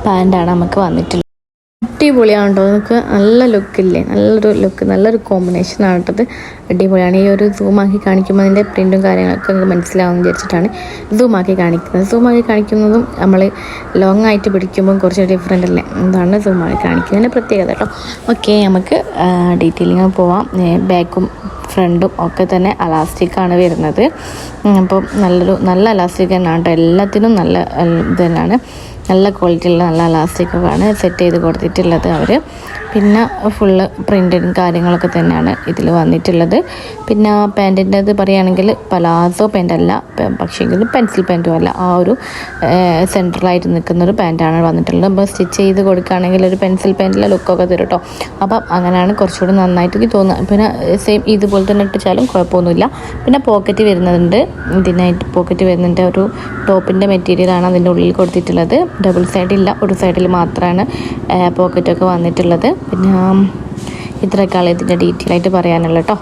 പാൻറ്റാണ് നമുക്ക് വന്നിട്ടുള്ളത്. അടിപൊളിയാണ് കേട്ടോ. നമുക്ക് നല്ല ലുക്കില്ലേ, നല്ലൊരു ലുക്ക്, നല്ലൊരു കോമ്പിനേഷനാണ് കേട്ടത്. അടിപൊളിയാണ്. ഈ ഒരു സൂമാക്കി കാണിക്കുമ്പോൾ അതിൻ്റെ പ്രിൻറ്റും കാര്യങ്ങളൊക്കെ മനസ്സിലാവുമെന്ന് വിചാരിച്ചിട്ടാണ് സൂമാക്കി കാണിക്കുന്നത്. സൂമാക്കി കാണിക്കുന്നതും നമ്മൾ ലോങ് ആയിട്ട് പിടിക്കുമ്പോൾ കുറച്ച് ഡിഫറെൻ്റ് അല്ലേ, എന്താണ് സൂമാക്കി കാണിക്കുന്നതിൻ്റെ പ്രത്യേകത കേട്ടോ. ഓക്കെ, നമുക്ക് ഡീറ്റെയിലിങ് പോവാം. ബാക്കും ഫ്രണ്ടും ഒക്കെ തന്നെ അലാസ്റ്റിക്കാണ് വരുന്നത്. അപ്പം നല്ല അലാസ്റ്റിക് തന്നെയാണ് കേട്ടോ. എല്ലാത്തിനും നല്ല ഇത് തന്നെയാണ്. നല്ല ക്വാളിറ്റിയുള്ള നല്ല ഇലാസ്റ്റിക്കൊക്കെയാണ് സെറ്റ് ചെയ്ത് കൊടുത്തിട്ടുള്ളത് അവർ. പിന്നെ ഫുള്ള് പ്രിൻറ്റഡും കാര്യങ്ങളൊക്കെ തന്നെയാണ് ഇതിൽ വന്നിട്ടുള്ളത്. പിന്നെ പാൻറ്റിൻ്റെത് പറയുകയാണെങ്കിൽ പലാസോ പാൻറ്റല്ല, പക്ഷേങ്കിൽ പെൻസിൽ പാൻറ്റും അല്ല, ആ ഒരു സെൻട്രലായിട്ട് നിൽക്കുന്നൊരു പാൻറ്റാണ് വന്നിട്ടുള്ളത്. അപ്പോൾ സ്റ്റിച്ച് ചെയ്ത് കൊടുക്കുകയാണെങ്കിൽ ഒരു പെൻസിൽ പാൻറ്റിലെ ലുക്കൊക്കെ തരും കേട്ടോ. അപ്പം അങ്ങനെയാണ് കുറച്ചുകൂടി നന്നായിട്ട് എനിക്ക് തോന്നുന്നത്. പിന്നെ സെയിം ഇതുപോലെ തന്നെ ഇട്ടിച്ചാലും കുഴപ്പമൊന്നുമില്ല. പിന്നെ പോക്കറ്റ് വരുന്നുണ്ട്, ഇതിനായിട്ട് പോക്കറ്റ് വരുന്നുണ്ട്. ഒരു ടോപ്പിൻ്റെ മെറ്റീരിയലാണ് അതിൻ്റെ ഉള്ളിൽ കൊടുത്തിട്ടുള്ളത്. ഡബിൾ സൈഡില്ല, ഒരു സൈഡിൽ മാത്രമാണ് പോക്കറ്റൊക്കെ വന്നിട്ടുള്ളത്. പിന്നെ ഇത്രയൊക്കെയാണ് ഇതിൻ്റെ ഡീറ്റെയിൽ ആയിട്ട് പറയാനുള്ളത് കേട്ടോ.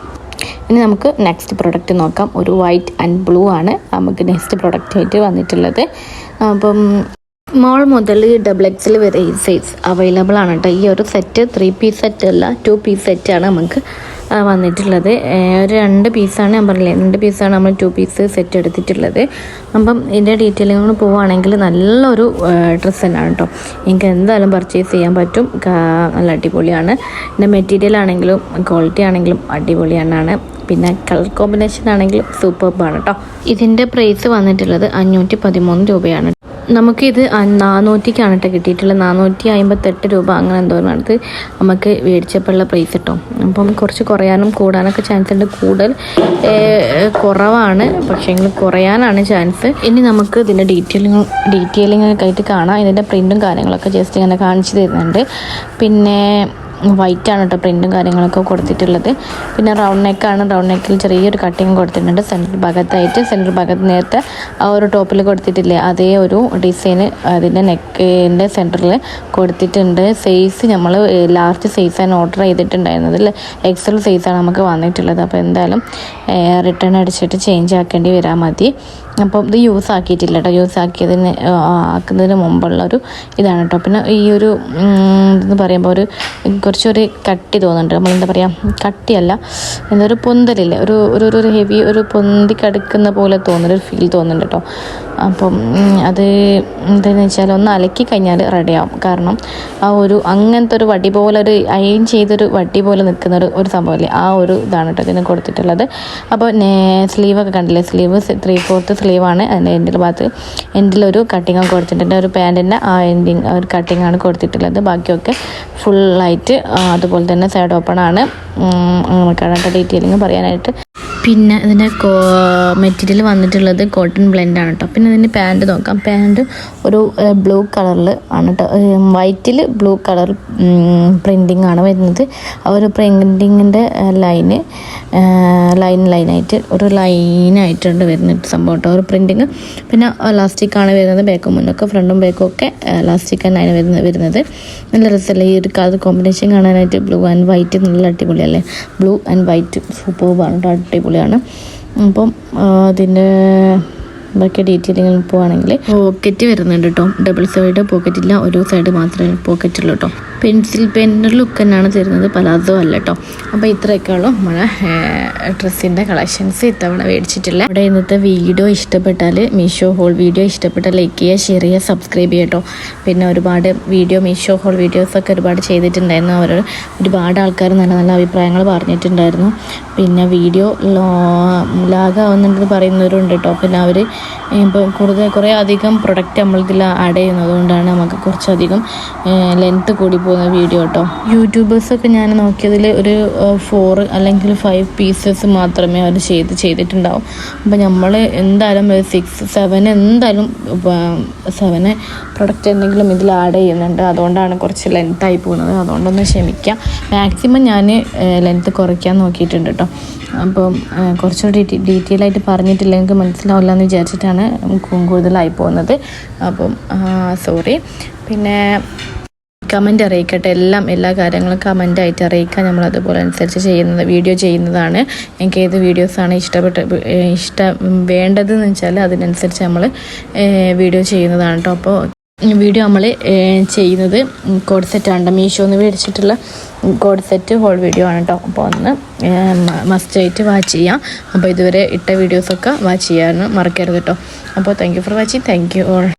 ഇനി നമുക്ക് നെക്സ്റ്റ് പ്രൊഡക്റ്റ് നോക്കാം. ഒരു വൈറ്റ് ആൻഡ് ബ്ലൂ ആണ് നമുക്ക് നെക്സ്റ്റ് പ്രൊഡക്റ്റ് ആയിട്ട് വന്നിട്ടുള്ളത്. അപ്പം സ്മോൾ മുതൽ XXL വരെ ഈ സൈസ് അവൈലബിൾ ആണ് കേട്ടോ. ഈ ഒരു സെറ്റ് 3 പീസ് സെറ്റ് അല്ല, 2 പീസ് സെറ്റാണ് നമുക്ക് വന്നിട്ടുള്ളത്. ഒരു 2 പീസാണ് ഞാൻ പറഞ്ഞില്ലേ, 2 പീസാണ് നമ്മൾ 2 പീസ് സെറ്റ് എടുത്തിട്ടുള്ളത്. അപ്പം ഇതിൻ്റെ ഡീറ്റെയിലിംഗ് പോവുകയാണെങ്കിൽ നല്ലൊരു ഡ്രസ്സ് തന്നെയാണ് കേട്ടോ. എനിക്ക് എന്തായാലും പർച്ചേസ് ചെയ്യാൻ പറ്റും. നല്ല അടിപൊളിയാണ്. ഇതിൻ്റെ മെറ്റീരിയൽ ആണെങ്കിലും ക്വാളിറ്റി ആണെങ്കിലും അടിപൊളിയാണ്. പിന്നെ കളർ കോമ്പിനേഷൻ ആണെങ്കിലും സൂപ്പർബാണ് കേട്ടോ. ഇതിൻ്റെ പ്രൈസ് വന്നിട്ടുള്ളത് 513 രൂപയാണ്. നമുക്കിത് 400ക്കാണ് കേട്ടോ കിട്ടിയിട്ടുള്ളത്. 458 രൂപ അങ്ങനെ എന്തോന്നാണ് നമുക്ക് മേടിച്ചപ്പോഴുള്ള പ്രൈസ് കേട്ടോ. അപ്പം കുറച്ച് കുറയാനും കൂടാനൊക്കെ ചാൻസ് ഉണ്ട്. കൂടുതൽ കുറവാണ്, പക്ഷേങ്കിൽ കുറയാനാണ് ചാൻസ്. ഇനി നമുക്ക് ഇതിൻ്റെ ഡീറ്റെയിലിംഗ് ഒക്കെ ആയിട്ട് കാണാം. ഇതിൻ്റെ പ്രിൻറ്റും കാര്യങ്ങളൊക്കെ ജസ്റ്റ് ഇങ്ങനെ കാണിച്ചു തരുന്നുണ്ട്. പിന്നെ വൈറ്റാണ് കേട്ടോ പ്രിൻറ്റും കാര്യങ്ങളൊക്കെ കൊടുത്തിട്ടുള്ളത്. പിന്നെ റൗണ്ട് നെക്കാണ്. റൗണ്ട് നെക്കിൽ ചെറിയൊരു കട്ടിങ് കൊടുത്തിട്ടുണ്ട് സെൻട്രൽ ഭാഗത്ത് നേരത്തെ ആ ഒരു ടോപ്പിൽ കൊടുത്തിട്ടില്ലേ, അതേ ഒരു ഡിസൈന് അതിൻ്റെ നെക്കിൻ്റെ സെൻറ്ററിൽ കൊടുത്തിട്ടുണ്ട്. സൈസ് നമ്മൾ ലാർജ് സൈസാണ് ഓർഡർ ചെയ്തിട്ടുണ്ടായിരുന്നത്. XL സൈസാണ് നമുക്ക് വന്നിട്ടുള്ളത്. അപ്പോൾ എന്തായാലും റിട്ടേൺ അടിച്ചിട്ട് ചേഞ്ച് ആക്കേണ്ടി വരാൻ മതി. അപ്പം ഇത് യൂസ് ആക്കിയിട്ടില്ല കേട്ടോ. യൂസ് ആക്കുന്നതിന് മുമ്പുള്ള ഒരു ഇതാണ് കേട്ടോ. പിന്നെ ഈ ഒരു ഇതെന്ന് പറയുമ്പോൾ കുറച്ചൊരു കട്ടി തോന്നുന്നുണ്ട്. നമ്മളെന്താ പറയുക, കട്ടിയല്ല, എന്താ ഒരു പൊന്തലില്ലേ, ഒരു ഹെവി ഒരു പൊന്തി കടുക്കുന്ന പോലെ തോന്നുന്നൊരു ഫീൽ തോന്നുന്നുണ്ട് കേട്ടോ. അപ്പം അത് എന്താണെന്ന് വെച്ചാൽ ഒന്ന് അലക്കി കഴിഞ്ഞാൽ റെഡിയാവും. കാരണം ആ ഒരു അങ്ങനത്തെ ഒരു വടി പോലെ ഒരു അയൺ ചെയ്തൊരു വടി പോലെ നിൽക്കുന്ന ഒരു സംഭവമല്ലേ, ആ ഒരു ഇതാണ് കേട്ടോ ഇതിന് കൊടുത്തിട്ടുള്ളത്. അപ്പോൾ സ്ലീവൊക്കെ കണ്ടില്ലേ, സ്ലീവ് 3/4 സ്ലീവാണ്. അതിൻ്റെ എൻഡിലൊരു കട്ടിങ് കൊടുത്തിട്ടുണ്ട്. ഒരു പാൻറ്റിൻ്റെ ആ എൻഡിങ് ഒരു കട്ടിങ്ങാണ് കൊടുത്തിട്ടുള്ളത്. ബാക്കിയൊക്കെ ഫുള്ളായിട്ട് അതുപോലെ തന്നെ സൈഡ് ഓപ്പൺ ആണ്. അങ്ങനെയൊക്കെയാണ് ഡീറ്റെയിലിങ് പറയാനായിട്ട്. പിന്നെ ഇതിൻ്റെ മെറ്റീരിയൽ വന്നിട്ടുള്ളത് കോട്ടൺ ബ്ലെൻഡാണ് കേട്ടോ. പിന്നെ ഇതിൻ്റെ പാൻറ്റ് നോക്കാം. പാൻറ്റ് ഒരു ബ്ലൂ കളറിൽ ആണ് കേട്ടോ. വൈറ്റിൽ ബ്ലൂ കളർ പ്രിൻറ്റിങ് ആണ് വരുന്നത്. ആ ഒരു പ്രിൻറ്റിങ്ങിൻ്റെ ലൈനായിട്ട് ഒരു ലൈനായിട്ടുണ്ട് വരുന്നത് സംഭവം കേട്ടോ, ഒരു പ്രിൻറ്റിങ്. പിന്നെ ലാസ്റ്റിക്കാണ് വരുന്നത്. ബാക്കും മുന്നൊക്കെ ഫ്രണ്ടും ബാക്കും ഒക്കെ ലാസ്റ്റിക് തന്നെയാണ് വരുന്നത്. നല്ല രസമല്ലേ ഈ ഒരു കളർ കോമ്പിനേഷൻ കാണാനായിട്ട്. ബ്ലൂ ആൻഡ് വൈറ്റ് നല്ല അടിപൊളിയല്ലേ. ബ്ലൂ ആൻഡ് വൈറ്റ് സൂപ്പർബാണ് കേട്ടോ, അടിപൊളിയാണ്. അപ്പം അതിൻ്റെ ബാക്കി ഡീറ്റെയിലിംഗ് പോവുകയാണെങ്കിൽ പോക്കറ്റ് വരുന്നുണ്ട് കേട്ടോ. ഡബിൾ സൈഡ് പോക്കറ്റ് ഇല്ല, ഒരു സൈഡ് മാത്രമേ പോക്കറ്റുള്ളൂ കേട്ടോ. പെൻസിൽ പെൻ്റെ ലുക്ക് തന്നെയാണ് തരുന്നത്, പലാസോ അല്ല കേട്ടോ. അപ്പോൾ ഇത്രയൊക്കെയുള്ളൂ നമ്മളെ ഡ്രസ്സിൻ്റെ കളക്ഷൻസ് ഇത്തവണ മേടിച്ചിട്ടില്ല. ഇവിടെ ഇന്നത്തെ വീഡിയോ ഇഷ്ടപ്പെട്ടാൽ മീഷോ ഹോൾ വീഡിയോ ഇഷ്ടപ്പെട്ടാൽ ലൈക്ക് ചെയ്യുക, ഷെയർ ചെയ്യുക, സബ്സ്ക്രൈബ് ചെയ്യുക കേട്ടോ. പിന്നെ ഒരുപാട് മീഷോ ഹോൾ വീഡിയോസൊക്കെ ഒരുപാട് ചെയ്തിട്ടുണ്ടായിരുന്നു. ഒരുപാട് ആൾക്കാർ നല്ല നല്ല അഭിപ്രായങ്ങൾ പറഞ്ഞിട്ടുണ്ടായിരുന്നു. പിന്നെ വീഡിയോ ലാഗാവുന്നുണ്ടെന്ന് പറയുന്നവരുണ്ട് കേട്ടോ. പിന്നെ അവർ ഇപ്പോൾ കുറേ അധികം പ്രൊഡക്റ്റ് നമ്മളിതിൽ ആഡ് ചെയ്യുന്നത് കൊണ്ടാണ് നമുക്ക് കുറച്ചധികം ലെങ്ത്ത് കൂടി പോകുന്ന വീഡിയോ കേട്ടോ. യൂട്യൂബേഴ്സൊക്കെ ഞാൻ നോക്കിയതിൽ ഒരു 4 അല്ലെങ്കിൽ 5 പീസസ് മാത്രമേ അവർ ചെയ്തിട്ടുണ്ടാവും. അപ്പോൾ നമ്മൾ എന്തായാലും 6, 7 എന്തായാലും 7 പ്രൊഡക്റ്റ് എന്തെങ്കിലും ഇതിൽ ആഡ് ചെയ്യുന്നുണ്ട്. അതുകൊണ്ടാണ് കുറച്ച് ലെങ്ത്തായി പോകുന്നത്. അതുകൊണ്ടൊന്ന് ക്ഷമിക്കാം. മാക്സിമം ഞാൻ ലെങ്ത്ത് കുറയ്ക്കാൻ നോക്കിയിട്ടുണ്ട് കേട്ടോ. അപ്പം കുറച്ചുകൂടി ഡീറ്റെയിൽ ആയിട്ട് പറഞ്ഞിട്ടില്ല, എനിക്ക് മനസ്സിലാവില്ല എന്ന് വിചാരിച്ചിട്ടാണ് കൂടുതലായി പോകുന്നത്. അപ്പം സോറി. പിന്നെ കമൻറ്റ് അറിയിക്കട്ടെ, എല്ലാ കാര്യങ്ങളും കമൻറ്റായിട്ട് അറിയിക്കുക. നമ്മളതുപോലെ അനുസരിച്ച് വീഡിയോ ചെയ്യുന്നതാണ്. എനിക്ക് ഏത് വീഡിയോസാണ് വേണ്ടതെന്ന് വെച്ചാൽ അതിനനുസരിച്ച് നമ്മൾ വീഡിയോ ചെയ്യുന്നതാണ് കേട്ടോ. അപ്പോൾ വീഡിയോ നമ്മൾ ചെയ്യുന്നത് കോഡ് സെറ്റാണ്. മീഷോന്ന് മേടിച്ചിട്ടുള്ള കോഡ് സെറ്റ് ഹോൾ വീഡിയോ ആണ് കേട്ടോ. അപ്പോൾ ഒന്ന് മസ്റ്റായിട്ട് വാച്ച് ചെയ്യാം. അപ്പോൾ ഇതുവരെ ഇട്ട വീഡിയോസൊക്കെ വാച്ച് ചെയ്യാൻ മറക്കരുത് കേട്ടോ. അപ്പോൾ thank you for watching. Thank you all.